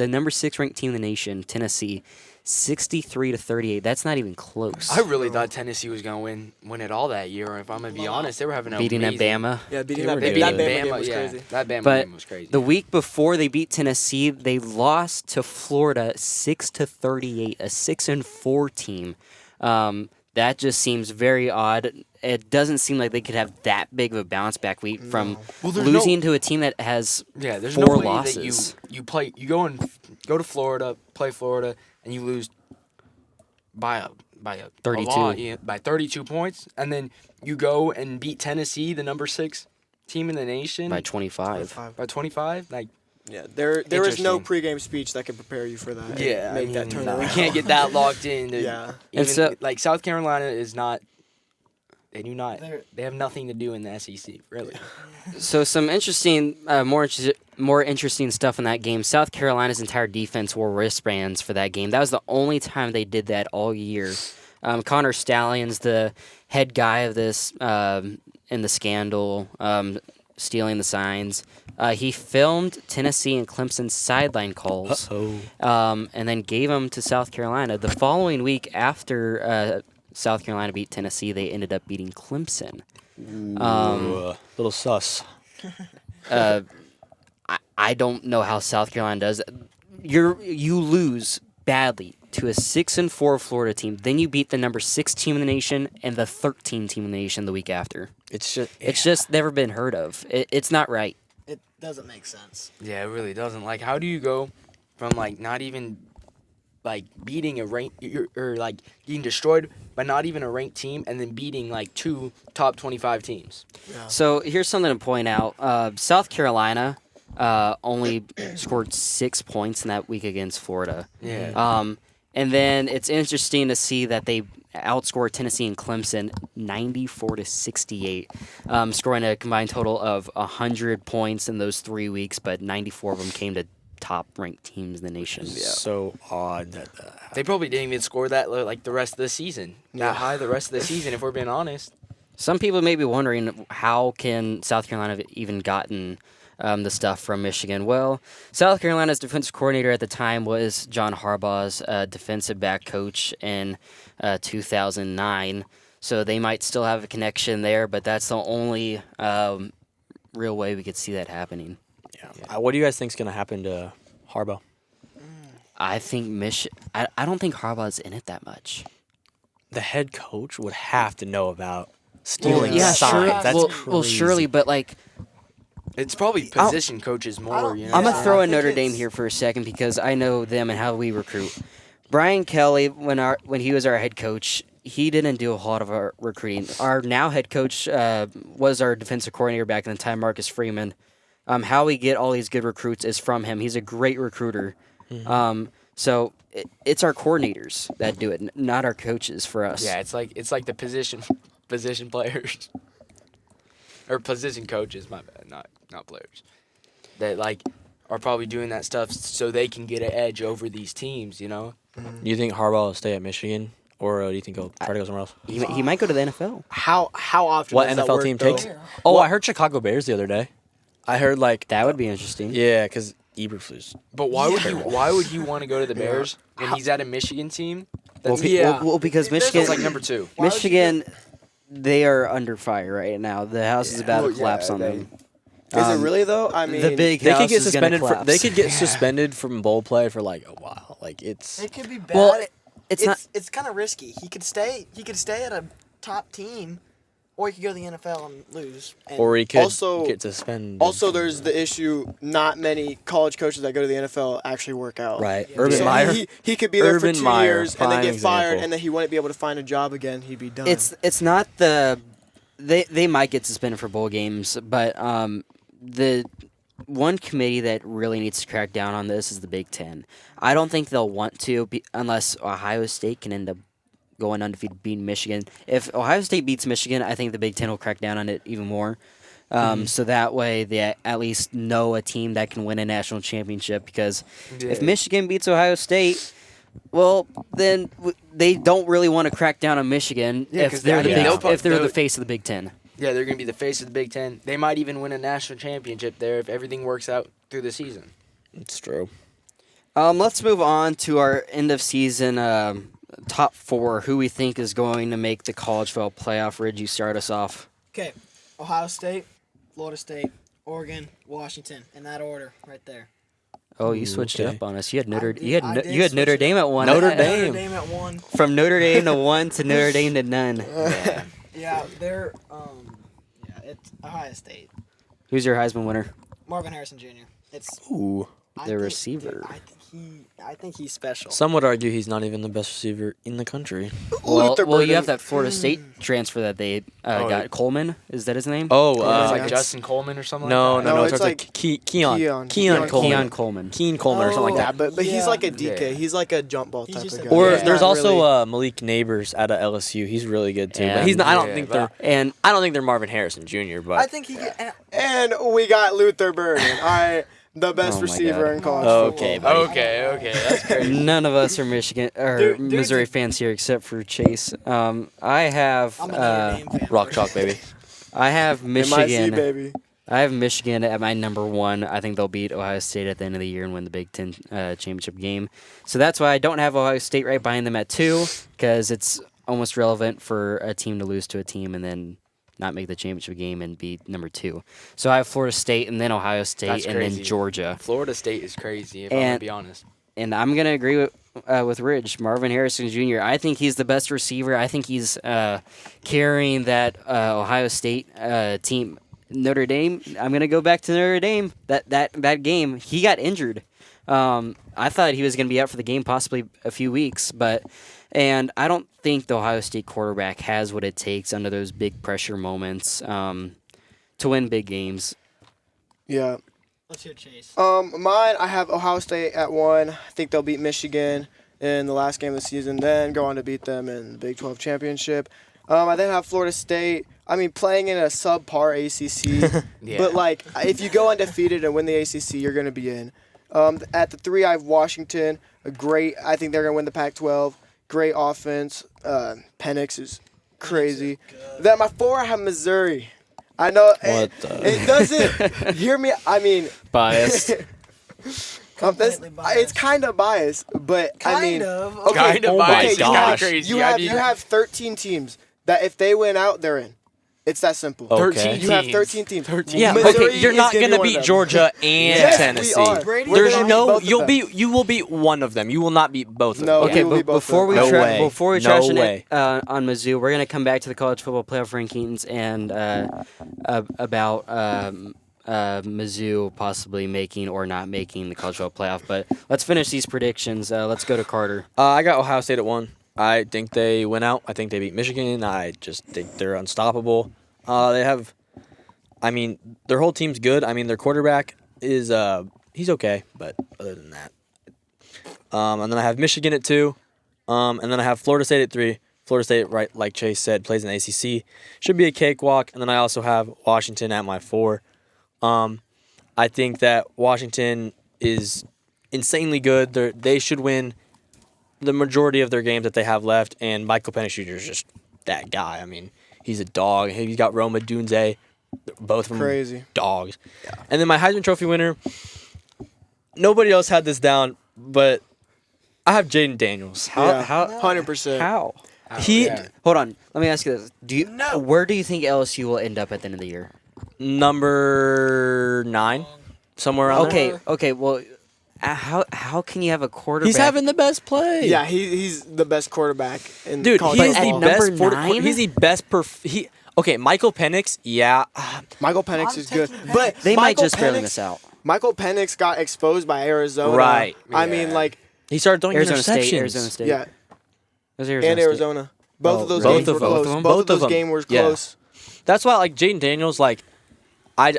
number 6 ranked team in the nation, Tennessee, 63-38. That's not even close. I really thought Tennessee was going to win it all that year. If I'm going to be honest, they were having a beating amazing... Bama. Yeah, beating They that were Bama, doing that it. Bama game was yeah, crazy. that Bama But game was crazy. the week before they beat Tennessee, they lost to Florida 6-38, a 6-4 team. That just seems very odd. It doesn't seem like they could have that big of a bounce back week from losing to a team that has there's 4 no way losses. that you go to Florida, play Florida, and you lose by 32. a lot, by 32 points, and then you go and beat Tennessee, the number 6 team in the nation, By 25. By 25. Like, Yeah, there is no Interesting. pregame speach that can prepare you for that. yeah, make that turn you around. can't get that locked in. Yeah. Even, And so- like South Carolina is not. They're- They have nothing to do in the SEC, really. So some interesting, more interesting stuff in that game. South Carolina's entire defense wore wristbands for that game. That was the only time they did that all year. Connor Stalions, the head guy of this in the scandal, stealing the signs. He filmed Tennessee and Clemson's sideline calls, and then gave them to South Carolina. The following week, after South Carolina beat Tennessee, they ended up beating Clemson. Little sus. I don't know how South Carolina does that. You lose badly to a 6-4 Florida team, then you beat the number 6 team in the nation and the 13 team in the nation the week after. It's just It's just never been heard of. It's not right. It doesn't make sense. Yeah, it really doesn't. Like, how do you go from like not even like beating a rank or like getting destroyed by not even a ranked team, and then beating like 2 top 25 teams? Yeah. So here's something to point out. South Carolina only scored 6 points in that week against Florida. Yeah. And then it's interesting to see that they outscored Tennessee and Clemson 94-68, scoring a combined total of 100 points in those 3 weeks, but 94 of them came to top-ranked teams in the nation. So odd that They probably didn't even score that like the rest of the season. That high the rest of the season, if we're being honest. Some people may be wondering, how can South Carolina have even gotten the stuff from Michigan? Well, South Carolina's defensive coordinator at the time was John Harbaugh's defensive back coach in 2009. So they might still have a connection there, but that's the only real way we could see that happening. Yeah. What do you guys think is going to happen to Harbaugh? I think I don't think Harbaugh's in it that much. The head coach would have to know about stealing yeah, signs. sure. That's well, crazy. surely, but like, It's probably position coaches more. You know, I'm gonna throw in I think Notre Dame it's- here for a second because I know them and how we recruit. Brian Kelly, when he was our head coach, he didn't do a whole lot of our recruiting. Our now head coach was our defensive coordinator back in the time, Marcus Freeman. How we get all these good recruits is from him. He's a great recruiter. So it's our coordinators that do it, not our coaches for us. yeah, it's like the position players or position coaches. My bad, not players. That like are probably doing that stuff so they can get an edge over these teams. You know. Do you think Harbaugh will stay at Michigan, or do you think he'll try to go somewhere else? He might go to the NFL. How often What does that NFL work, team though? takes? Oh, I heard Chicago Bears the other day. I heard like That would be interesting. yeah, because Eberflus. But why would he want to go to the Bears when he's at a Michigan team? Well, That's because There's Michigan, it's like number 2. Why would you Michigan, they are under fire right now. The house is about to Well, collapse yeah, on them. Is it really though? I mean, the big They house could get is gonna suspended. collapse. They could get suspended from bowl play for like a while. Like it's It could be bad. Well, it's not. It's kind of risky. He could stay at a top team, or he could go to the NFL and lose. And or he could Also- get suspended. Also, there's the issue. Not many college coaches that go to the NFL actually work out. right. Yeah. Urban So Meyer. he could be there Urban for 2 Meyer, years and then prime get fired, example. and then he wouldn't be able to find a job again. He'd be done. It's not the. They might get suspended for bowl games, but the one committee that really needs to crack down on this is the Big Ten. I don't think they'll want to, unless Ohio State can end up going undefeated, beating Michigan. If Ohio State beats Michigan, I think the Big Ten will crack down on it even more. So that way they at least know a team that can win a national championship. Because if Michigan beats Ohio State, well, then they don't really want to crack down on Michigan Yeah, if 'cause they're they- if they're they'll- the face of the Big Ten. Yeah, they're going to be the face of the Big Ten. They might even win a national championship there if everything works out through the season. It's true. Let's move on to our end of season top 4. Who we think is going to make the college football playoff? Ridge, you start us off. Okay, Ohio State, Florida State, Oregon, Washington, in that order, right there. Oh, you switched it okay. up on us. You had Notre. did- You had I no, did you had switch Notre it Dame at 1. Notre Notre Dame. Dame at 1. From Notre Dame to 1 to Notre Dame to none. Yeah, they're it's Ohio State. Who's your Heisman winner? Marvin Harrison Jr. It's Ooh. I receiver. I think he's special. Some would argue he's not even the best receiver in the country. Well, Luther you Burden. have that Florida State transfer that they got. Coleman, is that his name? Oh, It's Yeah, like it's- Justin Coleman or something no, like no, that. no, it's It's like Keon Keon Coleman. Keon Coleman. Keen Coleman or something like Yeah, that. but he's Yeah. like a DK. Yeah. He's like a jump ball He's type just of a- guy. Or He's there's not also really- Malik Neighbors out of LSU. He's really good too. But And- he's not. I don't Yeah, think but- they're. And I don't think they're Marvin Harrison Jr. But I think he. And we got Luther Burden. All right, the best Oh my receiver God. in college Okay, football. buddy. Okay, that's crazy. none of us are Michigan or Dude, Missouri fans here except for Chase. I have I'm a Notre Dame fan. Rock Chalk baby. I have MIC, Michigan. baby. I have Michigan at my number 1. I think they'll beat Ohio State at the end of the year and win the Big Ten championship game. So that's why I don't have Ohio State right behind them at 2, because it's almost relevant for a team to lose to a team and then not make the championship game and be number 2. So I have Florida State and then Ohio State That's and crazy. then Georgia. Florida State is crazy, if I'm going to be honest. And I'm going to agree with Ridge. Marvin Harrison Jr., I think he's the best receiver. I think he's carrying that Ohio State team. Notre Dame, I'm going to go back to Notre Dame. That game, he got injured. I thought he was going to be out for the game possibly a few weeks, and I don't think the Ohio State quarterback has what it takes under those big pressure moments to win big games. Yeah. Let's hear Chase. Mine, I have Ohio State at 1. I think they'll beat Michigan in the last game of the season, then go on to beat them in the Big 12 championship. I then have Florida State. I mean, playing in a subpar ACC, Yeah. but like if you go undefeated and win the ACC, you're going to be in. At the 3, I have Washington. I think they're going to win the Pac-12. Great offense. Penix is crazy. Then my 4, I have Missouri. I know it doesn't hear me. I mean, Biased. Completely biased. It's kind of biased, but I mean, okay, Kind of Oh my biased. It's kinda gosh. crazy. you I have mean, you have 13 teams that if they win out, they're in. It's that simple. Okay. 13 You have teams. 13 teams. 13. Yeah, Missouri okay. You're is not gonna be gonna one of beat them. Georgia and Yes, Tennessee. we are. Brady, We're There's gonna beat no. both of them. You will beat one of them. You will not beat both of No, them. Okay, we will be but both before we of them. No way. before we No trash way. it on Mizzou, we're gonna come back to the college football playoff rankings and about Mizzou possibly making or not making the college football playoff. But let's finish these predictions. Let's go to Carter. I got Ohio State at 1. I think they win out. I think they beat Michigan. I just think they're unstoppable. They have, I mean, their whole team's good. I mean, their quarterback is he's okay, but other than that, and then I have Michigan at 2, and then I have Florida State at 3. Florida State, right, like Chase said, plays in the ACC. Should be a cakewalk. And then I also have Washington at my 4. I think that Washington is insanely good. They should win the majority of their games that they have left, and Michael Penix Jr. is just that guy. I mean, he's a dog. He's got Roma Dunze, both of them Crazy. dogs. Yeah. And then my Heisman Trophy winner, nobody else had this down, but I have Jaden Daniels. Yeah, How 100%. how? He yeah. Hold on. Let me ask you this: where do you think LSU will end up at the end of the year? number 9, somewhere around there. Okay. Well, how can you have a quarterback? He's having the best play. Yeah, he's the best quarterback in Dude, college he is football. the best. number 9? He's the best. Okay, Michael Penix. Yeah, Michael Penix I'm is good, taking but They might Michael just barely Penix- miss out. Michael Penix got exposed by Arizona. Right. I Yeah. mean, like, he started throwing Arizona interceptions. State. Arizona State. yeah, It was Arizona and State. Arizona. Both Oh, of those really? games were Both of close. them. Both Both of those of them. games were Yeah. close. That's why, like, Jaden Daniels, like, I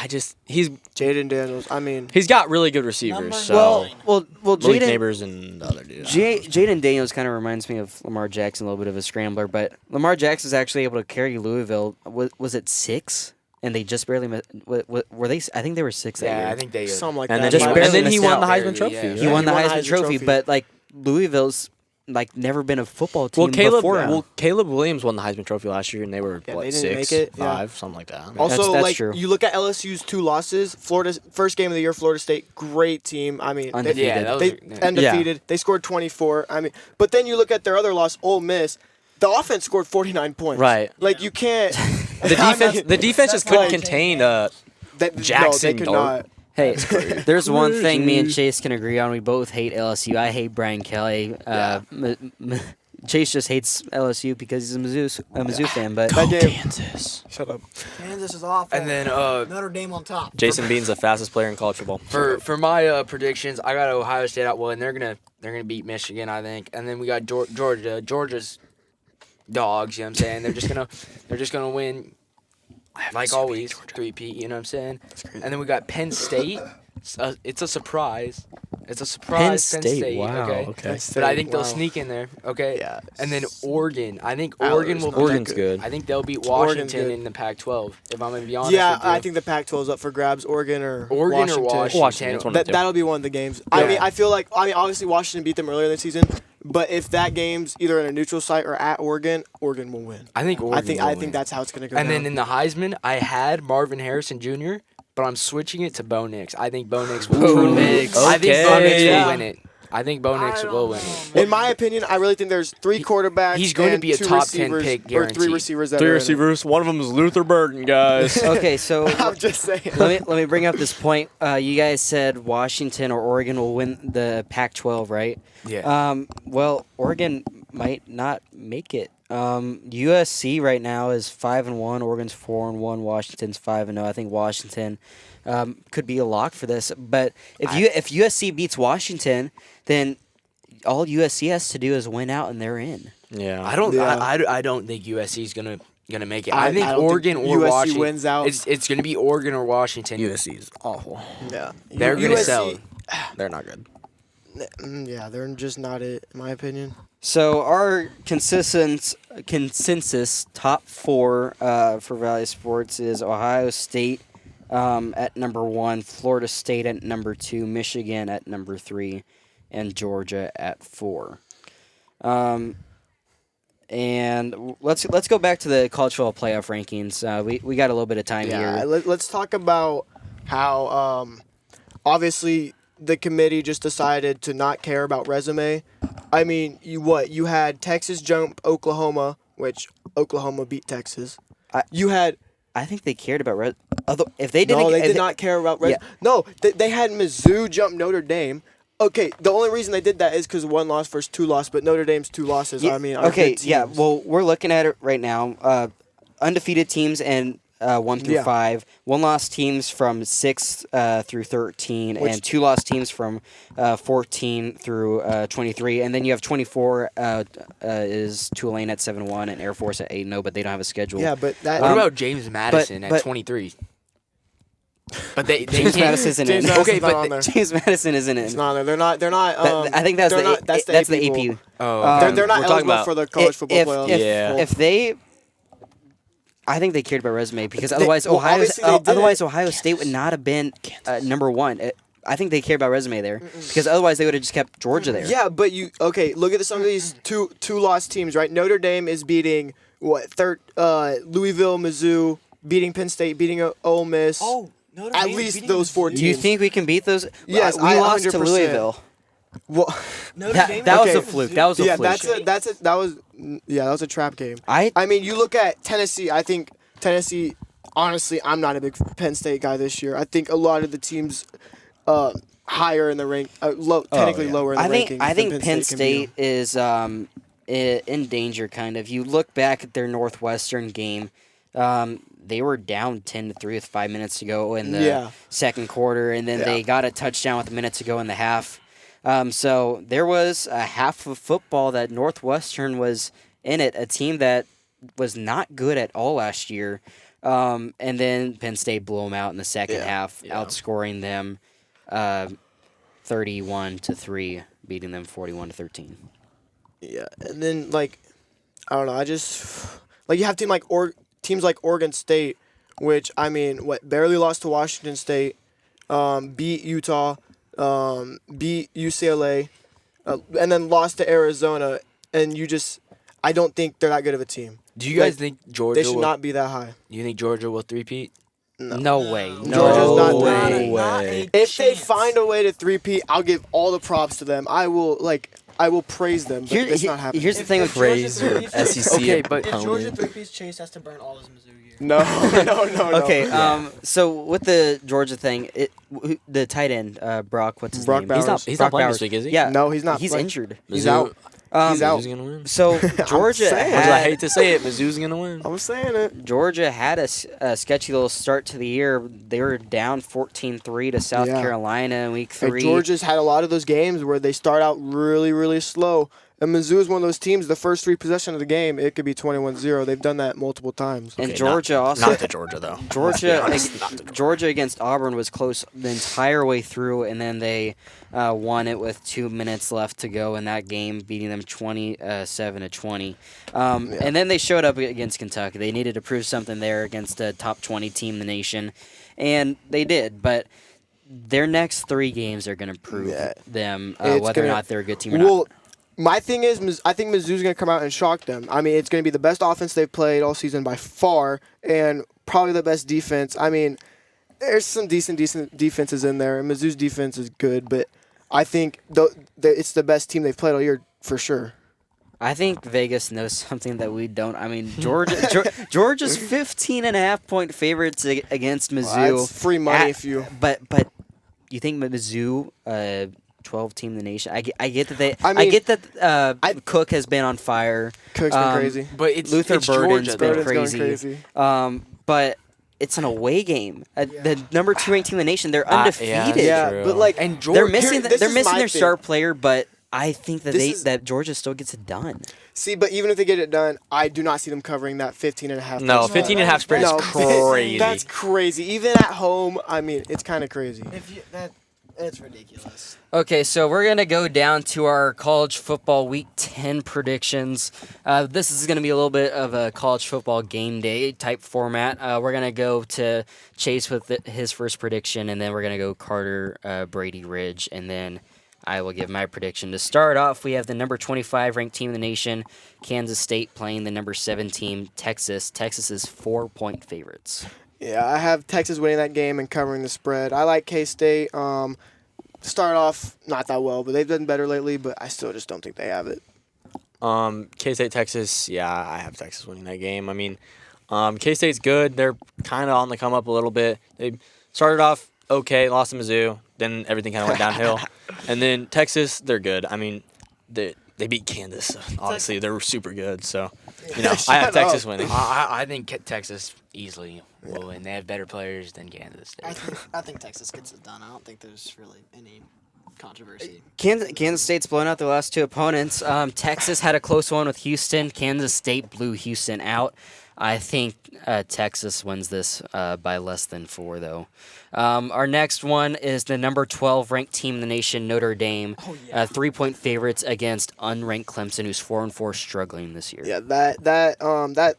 just Jaden Daniels. I mean, he's got really good receivers. Number So Well, Malik Jaden Neighbors and the other dude. Jaden Daniels kind of reminds me of Lamar Jackson, a little bit of a scrambler, but Lamar Jackson is actually able to carry Louisville. Was it 6? And they just barely were they? I think they were 6 that year. Yeah, I think they. something like And that. then, Just and barely then he missed won out. the Heisman Barely, Trophy. yeah. right? He won the he won the Heisman Heisman Trophy, Trophy. but like Louisville's like never been a football team Well, before him. Caleb Williams won the Heisman Trophy last year, and they were Yeah, what they didn't 6, make it, yeah. 5, something like that. Also, That's like true. you look at LSU's 2 losses. Florida's first game of the year, Florida State, great team. I mean, Undefeated. Yeah, that was they undefeated. They scored 24. I mean, but then you look at their other loss, Ole Miss. The offense scored 49 points. Right. Like you can't. The defense, the defense just couldn't like- contain No, Jackson, they could dog. not. Hey, there's one thing me and Chase can agree on. We both hate LSU. I hate Brian Kelly. Chase just hates LSU because he's a Mizzou fan. But That game. Kansas. Shut up. Kansas is awful. And then Notre Dame on top. Jason Bean's the fastest player in college football. for my predictions, I got Ohio State at 1. They're gonna beat Michigan, I think. And then we got Georgia. Georgia's dogs. You know what I'm saying? They're just gonna win. Like always, 3-peat. You know what I'm saying? crazy. And then we got Penn State. It's a surprise. It's a surprise. Penn State, wow, Okay. okay. Penn But State, I think they'll wow. sneak in there. Okay. Yeah. And then Oregon. I think Oregon's Oregon will. not Oregon's good. I think they'll beat Oregon's Washington good. in the Pac-12. If I'm gonna be honest. Yeah, with you. I think the Pac-12 is up for grabs. Oregon or Washington. Washington, it's one of the two. That'll be one of the games. I Yeah. mean, I feel like obviously Washington beat them earlier this season, but if that game's either in a neutral site or at Oregon, Oregon will win. I think Oregon. I will think win. that's how it's gonna go. And down. then in the Heisman, I had Marvin Harrison Jr., but I'm switching it to Bo Nix. I think Bo Nix will Bo win it. Nix. I think Bo Okay. Nix Yeah. will win it. I think Bo Nix will win it. in my opinion, I really think there's 3 quarterbacks. he's going to and be a 2 top 10 receivers, pick, or 3 guaranteed. receivers. That 3 are in it. receivers. One of them is Luther Burton, guys. okay, so I'm just saying. let me bring up this point. You guys said Washington or Oregon will win the Pac-12, right? Yeah. Well, Oregon might not make it. USC right now is 5-1. Oregon's 4-1. Washington's 5-0. I think Washington could be a lock for this. But if USC beats Washington, then all USC has to do is win out and they're in. yeah. I don't. Yeah. I don't think USC is gonna make it. I I think don't think Oregon or USC Washington wins out. It's gonna be Oregon or Washington. USC is awful. Yeah, They're gonna USC sell. They're not good. Yeah, they're just not it, in my opinion. So our consensus top 4 for Valley Sports is Ohio State, at number 1, Florida State at number 2, Michigan at number 3, and Georgia at 4. And let's go back to the college football playoff rankings. We got a little bit of time Yeah, here. let's talk about how obviously the committee just decided to not care about resume. I mean, you had Texas jump Oklahoma, which Oklahoma beat Texas. I think they cared about if they didn't. No, they did not care about resume. Yeah. No, they had Mizzou jump Notre Dame. Okay, the only reason they did that is because 1 loss versus 2 loss, but Notre Dame's 2 losses. Yeah, I mean, are okay, good yeah. teams. Well, we're looking at it right now. Undefeated teams and 1 through 5. 1-loss teams from 6 through 13, and 2-loss teams from 14 through 23. And then you have 24 is Tulane at 7-1 and Air Force at 8-0, but they don't have a schedule. Yeah, but that. What about James Madison but- at 23? But they James can't- Madison isn't James in. Madison's Okay, not but on there. James Madison isn't in. It's not there. They're not. I think that's that's the people. AP. Oh, They're not We're talking eligible about for the college football playoffs. If they, I think they cared about resume because otherwise obviously they didn't. Ohio State would not have been number 1. I think they cared about resume there because otherwise they would have just kept Georgia there. Yeah, but look at some of these two loss teams, right? Notre Dame is beating Louisville, Mizzou, beating Penn State, beating Ole Miss. Notre At Dame's least beating those 4 Mizzou. teams. Do you think we can beat those? Yes, we I lost to 100%. Louisville. Well, Notre That Dame was Okay. a fluke. That was a yeah, fluke. that was a trap game. I I mean, you look at Tennessee. I think Tennessee. Honestly, I'm not a big Penn State guy this year. I think a lot of the teams higher in the rank, technically lower in the rankings. I than think Penn State is in danger. Kind of. You look back at their Northwestern game. They were down 10-3 with 5 minutes to go in the second quarter, and then they got a touchdown with a minute to go in the half. So there was a half of football that Northwestern was in it, a team that was not good at all last year. And then Penn State blew them out in the second half, outscoring them 31-3, beating them 41-13. Yeah, and then I don't know. I just you have teams like Oregon State, which I mean, barely lost to Washington State, beat Utah, beat UCLA, and then lost to Arizona, and I don't think they're that good of a team. Do you guys think Georgia? They should not be that high. You think Georgia will three-peat? No way. Georgia's No not way. Not a If they chance. find a way to three-peat, I'll give all the props to them. I will praise them, but it's not happening. Here's the thing with Praise your Georgia three-peats- SEC Okay, but- If Georgia opponent. 3-peats, Chase has to burn all his Mizzou gear. No. Okay, so with the Georgia thing, the tight end, Brock, what's his Brock name? Bowers. He's Brock not playing Bowers. this week, is he? Yeah, No, he's not He's playing. injured. He's Mizzou- out. He's out. Mizzou's gonna win. So Georgia saying. Much as I had hate to say it, Mizzou's gonna win. I'm saying it. Georgia had a sketchy little start to the year. They were down 14-3 to South Yeah. Carolina in week And 3. Georgia's had a lot of those games where they start out really, really slow. And Mizzou is one of those teams, the first 3 possessions of the game, it could be 21-0. They've done that multiple times. And Okay, Georgia also Not to Georgia though. Let's be honest. Georgia against Auburn was close the entire way through, and then they won it with 2 minutes left to go in that game, beating them 27-20. And then they showed up against Kentucky. They needed to prove something there against a top 20 team in the nation, and they did. But their next 3 games are going to prove them It's whether or gonna- not they're a good team or not. Well, my thing is, I think Mizzou's going to come out and shock them. I mean, it's going to be the best offense they've played all season by far, and probably the best defense. I mean, there's some decent defenses in there, and Mizzou's defense is good, but I think it's the best team they've played all year for sure. I think Vegas knows something that we don't. I mean, Georgia's 15.5-point favorites against Mizzou. That's free money if you. But you think Mizzou, 12 team in the nation? I get that I mean, get that Cook has been on fire. Cook's been crazy. But it's Luther it's Burden's Georgia, been though. Burden's crazy. going crazy. But it's an away game. The number 2 ranked team in the nation. They're Yeah, undefeated. Yeah, true. but And Georgia, They're missing. this They're is missing my their thing. star player, but I think that This is- that Georgia still gets it done. See, but even if they get it done, I do not see them covering that 15.5. No, touchdown. 15 and a half spread is No, crazy. That's crazy. Even at home, I mean, it's kind of crazy. If you, that It's ridiculous. Okay, so we're going to go down to our college football Week 10 predictions. This is going to be a little bit of a college football game day type format. We're going to go to Chase with his first prediction, and then we're going to go Carter, Brady, Ridge, and then I will give my prediction. To start off, we have the number 25 ranked team in the nation, Kansas State, playing the number 7 team, Texas. Texas is 4-point favorites. Yeah, I have Texas winning that game and covering the spread. I like K-State. Start off not that well, but they've done better lately, but I still just don't think they have it. K-State, Texas, yeah, I have Texas winning that game. I mean, K-State's good. They're kind of on the come up a little bit. They started off okay, lost to Mizzou, then everything kind of went downhill. And then Texas, they're good. I mean, they beat Kansas. Obviously, they're super good. So, I have Texas winning. I think Texas easily will win. They have better players than Kansas State. I think Texas gets it done. I don't think there's really any controversy. Kansas State's blown out their last 2 opponents. Texas had a close one with Houston. Kansas State blew Houston out. I think Texas wins this by less than 4, though. Our next one is the number 12 ranked team in the nation, Notre Dame. 3-point favorites against unranked Clemson, who's 4-4, struggling this year. Yeah, that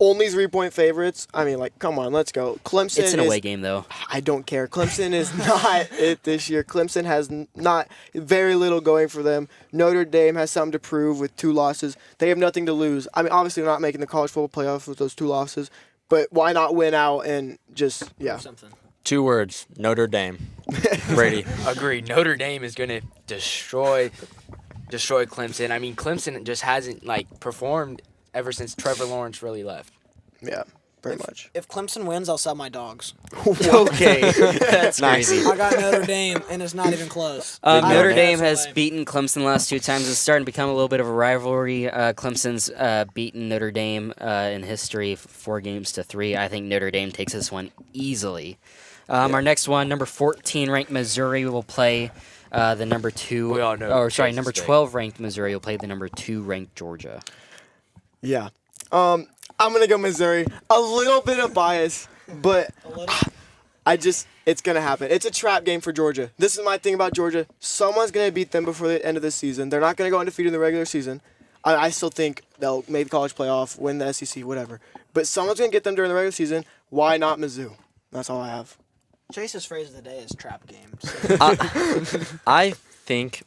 only 3-point favorites. I mean, come on, let's go. Clemson. It's an away game, though. I don't care. Clemson is not it this year. Clemson has not very little going for them. Notre Dame has something to prove with 2 losses. They have nothing to lose. I mean, obviously they're not making the college football playoff with those 2 losses, but why not win out and just Something. 2 words, Notre Dame. Brady. Agreed. Notre Dame is going to destroy Clemson. I mean, Clemson just hasn't performed ever since Trevor Lawrence really left. Yeah, pretty much. If Clemson wins, I'll sell my dogs. Okay, that's crazy. I got Notre Dame, and it's not even close. Notre Dame has beaten Clemson the last 2 times. It's starting to become a little bit of a rivalry. Clemson's beaten Notre Dame in history 4-3. I think Notre Dame takes this one easily. Our next one, number 14 ranked Missouri will play the number 2. We all know. Number 12 ranked Missouri will play the number 2 ranked Georgia. Yeah. I'm going to go Missouri. A little bit of bias, but it's going to happen. It's a trap game for Georgia. This is my thing about Georgia. Someone's going to beat them before the end of the season. They're not going to go undefeated in the regular season. I still think they'll make the college playoff, win the SEC, whatever. But someone's going to get them during the regular season. Why not Mizzou? That's all I have. Chase's phrase of the day is trap game. I think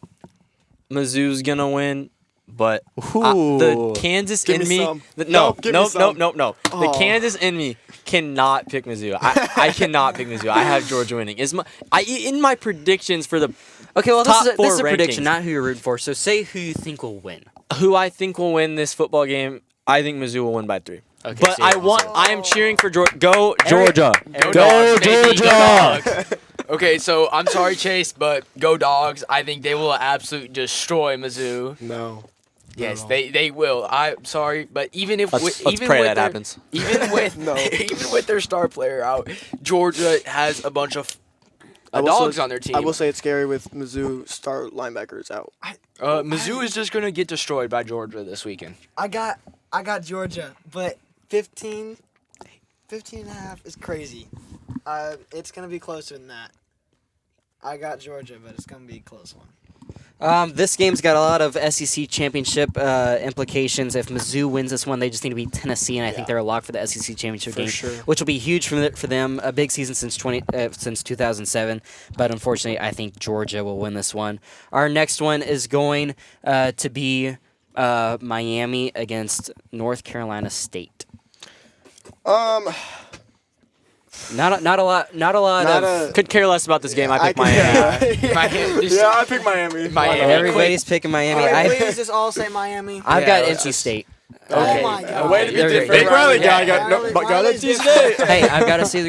Mizzou's going to win. But the Kansas in me, no. The Kansas in me cannot pick Mizzou. I cannot pick Mizzou. I have Georgia winning. In my predictions for the this is a rankings, prediction, not who you're rooting for. So say who you think will win. Who I think will win this football game, I think Mizzou will win by 3. Okay, but so I am cheering for Georgia. Go Georgia. Go Go Dogs, baby. Georgia. Go Dogs. Okay, so I'm sorry, Chase, but go Dogs. I think they will absolutely destroy Mizzou. No. Yes, they will. I'm sorry, but even if Let's even pray with that their, happens. Even with even with their star player out, Georgia has a bunch of dogs on their team. I will say it's scary with Mizzou star linebackers out. Mizzou is just gonna get destroyed by Georgia this weekend. I got Georgia, but 15 and a half is crazy. It's going to be closer than that. I got Georgia, but it's going to be a close one. This game's got a lot of SEC championship implications. If Mizzou wins this one, they just need to beat Tennessee, and I think they're a lock for the SEC championship game, which will be huge for them. A big season since 2007, but unfortunately, I think Georgia will win this one. Our next one is going to be Miami against North Carolina State. Not a lot. Could care less about this game. I pick Miami. I pick Miami. Everybody's picking Miami. Please just all say Miami. I've got NC State. Oh my God! Way to be different. Big Riley guy got NC State. Hey, I've got to save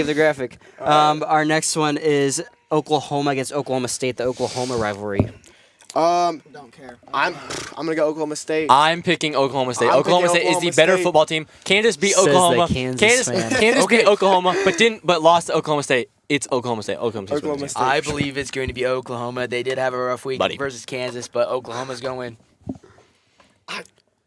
the graphic. Our next one is Oklahoma against Oklahoma State, the Oklahoma rivalry. Don't care. I'm gonna go Oklahoma State. I'm picking Oklahoma State. I'm Oklahoma picking State is the Oklahoma better State. football team. Kansas beat Says the Oklahoma. Kansas fan. Kansas beat Oklahoma, but lost to Oklahoma State. It's Oklahoma State. Oklahoma State. I believe it's going to be Oklahoma. They did have a rough week Buddy. versus Kansas, but Oklahoma's going to win.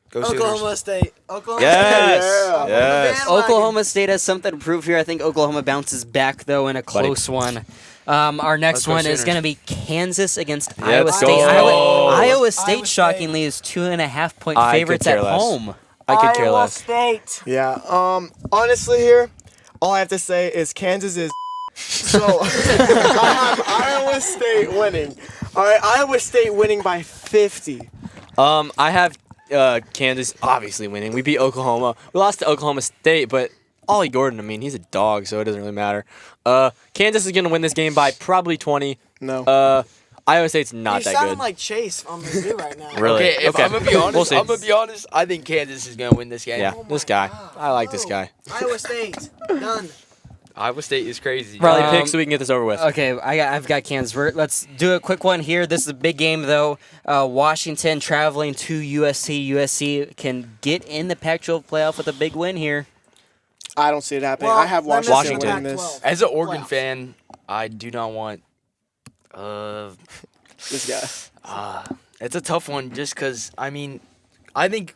Go Sooners. Oklahoma State. Oklahoma Yes. State. Yes. Oklahoma State has something to prove here. I think Oklahoma bounces back, though, in a close one. Our next Let's go one is Sooners. going to be Kansas against Yeah, Iowa let's State. go. Iowa State Iowa State. shockingly is 2.5-point I could favorites care at less. home. I could care Iowa less. State. Yeah. Honestly, here, all I have to say is Kansas is. So I have Iowa State winning. All right, Iowa State winning by 50. I have Kansas obviously winning. We beat Oklahoma. We lost to Oklahoma State, but Ollie Gordon, I mean, he's a dog, so it doesn't really matter. Kansas is going to win this game by probably 20. No. Iowa State's not You that sounding good. like Chase on the zoo right now. Really? Okay, if Okay. I'm gonna be honest, We'll see. I think Kansas is gonna win this game. Yeah, Oh this my guy. God. I like this guy. Iowa State. Done. Iowa State is crazy. Riley, Um, pick so we can get this over with. Okay, I've got Kansas. Let's do a quick one here. This is a big game, though. Washington traveling to USC. USC can get in the Pac-12 playoff with a big win here. I don't see it happening. Well, I have they're missing Washington Washington. winning Pac-12. this. As an Oregon Playoffs. fan, I do not want. This guy. It's a tough one, just because I think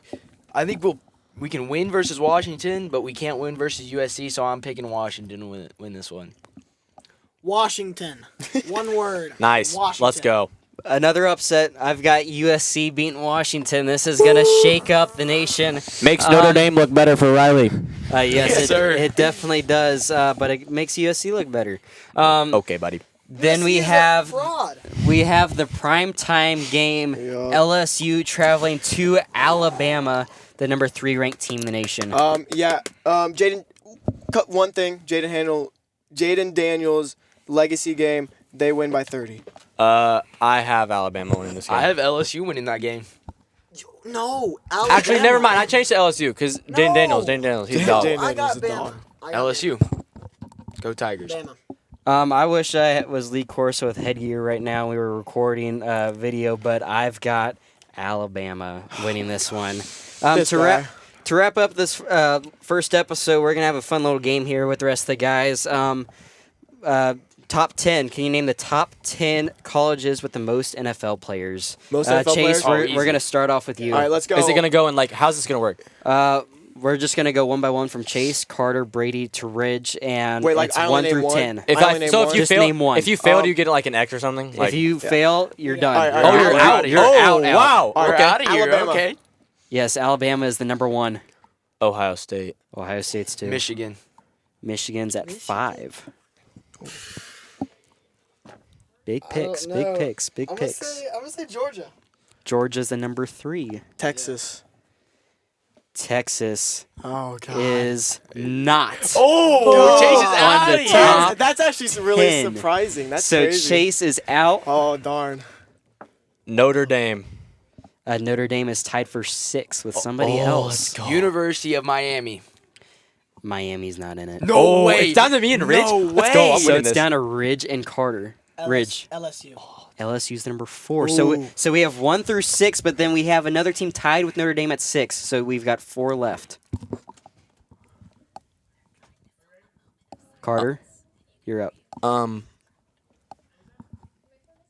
we can win versus Washington, but we can't win versus USC. So I'm picking Washington to win this one. Washington. One word. Nice. Washington. Let's go. Another upset. I've got USC beating Washington. This is going to shake up the nation. Makes Notre Dame look better for Riley. Yes, Yes, sir. it definitely does, but it makes USC look better. Okay, buddy. Then we USC is a have fraud. the primetime game, Yeah. LSU traveling to Alabama, the number 3 ranked team in the nation. Jaden, one thing, Jaden Daniels legacy game, they win by 30. I have Alabama winning this game. I have LSU winning that game. No. Alabama. Actually, never mind. I changed to LSU because No. Daniels, he's dog. Daniels I got is a Bama. dog. I got LSU. Go Tigers. Bama. I wish I was Lee Corso with headgear right now. We were recording video, but I've got Alabama winning this one. This guy. To wrap up this first episode, we're going to have a fun little game here with the rest of the guys. Top 10. Can you name the top 10 colleges with the most NFL players? Most NFL Chase, players? Oh, we're easy. going to start off with you. All right, let's go. Is it gonna go in like? How's this gonna work? We're just going to go one by one from Chase, Carter, Brady to Ridge, and Wait, like, it's I only 1 name through one? 10. If I only name one? if you Just fail, name one. If you fail, do you get like an X or something? Like, If you fail, you're done. All right, all oh, right, you're all right. out. You're oh, out. wow. All We're right, out of here. Alabama. Okay. Yes, Alabama is the number 1. Ohio State. Ohio State's 2. Michigan. Michigan's at 5. Big I don't picks, know. big picks, big I'm picks. gonna say Georgia. Georgia's the number 3. Texas. Texas Oh, God. is not. Oh, Chase is on out the of here. top. That's actually really 10. surprising. That's So crazy. Chase is out. Oh, darn. Notre Dame. Notre Dame is tied for 6 with somebody else. University of Miami. Miami's not in it. No way. It's down to me and Ridge. No Let's go. way. I'm So winning it's this. down to Ridge and Carter. Ridge. LSU. LSU's the number 4. Ooh. So we have 1 through 6, but then we have another team tied with Notre Dame at 6. So we've got 4 left. Carter, you're up. I'm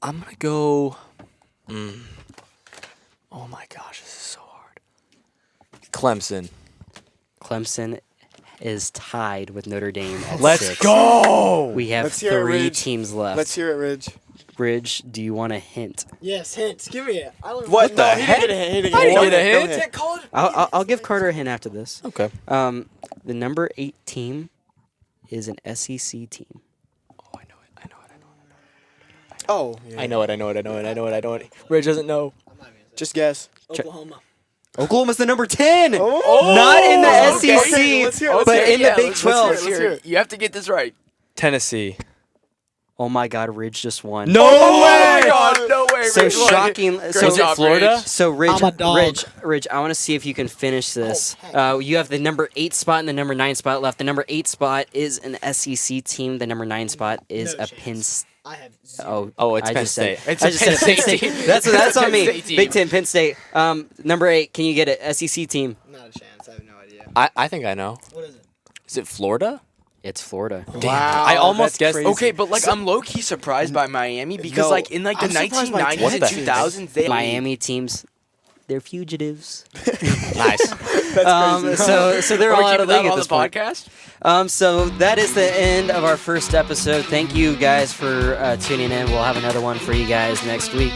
gonna go. Oh my gosh, this is so hard. Clemson. Clemson is tied with Notre Dame at Let's 6. go. We have Let's hear it, 3 Ridge. teams left. Let's hear it, Ridge. Ridge, do you want a hint? Yes, hints. Give me it. I don't What the He heck? didn't get a hint. He didn't I didn't get get a No hint. hint. Can't call it. I'll give Carter a hint after this. Okay. The number 8 team is an SEC team. Oh, I know it. I know it. I know it. Oh, yeah. I know it. I know it. I know it. I know it. I know it. Ridge doesn't know. Just guess. Oklahoma. Oklahoma's the number 10. Oh! Not in the Okay, SEC, let's hear it, let's but hear it. in the Big let's 12. hear it, let's hear it. You have to get this right. Tennessee. Oh my God, Ridge just won. No Oh way. my God! No way. So Ridge won. shocking. Great So job, Florida? Ridge. So Ridge, I'm a dog. Ridge, I want to see if you can finish this. heck. You have the number 8 spot and the number 9 spot left. The number 8 spot is an SEC team. The number 9 spot is No a chance. Penn State. I have zero. Oh, It's I Penn just said- State. It's I a just Penn said State Penn team. That's on Penn me. State team. Big 10, Penn State. Number 8. Can you get it? SEC team. Not a chance. I have no idea. I think I know. What is it? Is it Florida? It's Florida. Wow, I almost that's guessed- crazy. Okay, but like I'm low key surprised by Miami because No, like in like the I'm surprised by 1990s and What the heck? 2000s they Miami teams. They're fugitives. Nice. That's crazy. So they're Are we all out keeping of the league that at on this the point. podcast? So that is the end of our first episode. Thank you guys for tuning in. We'll have another one for you guys next week.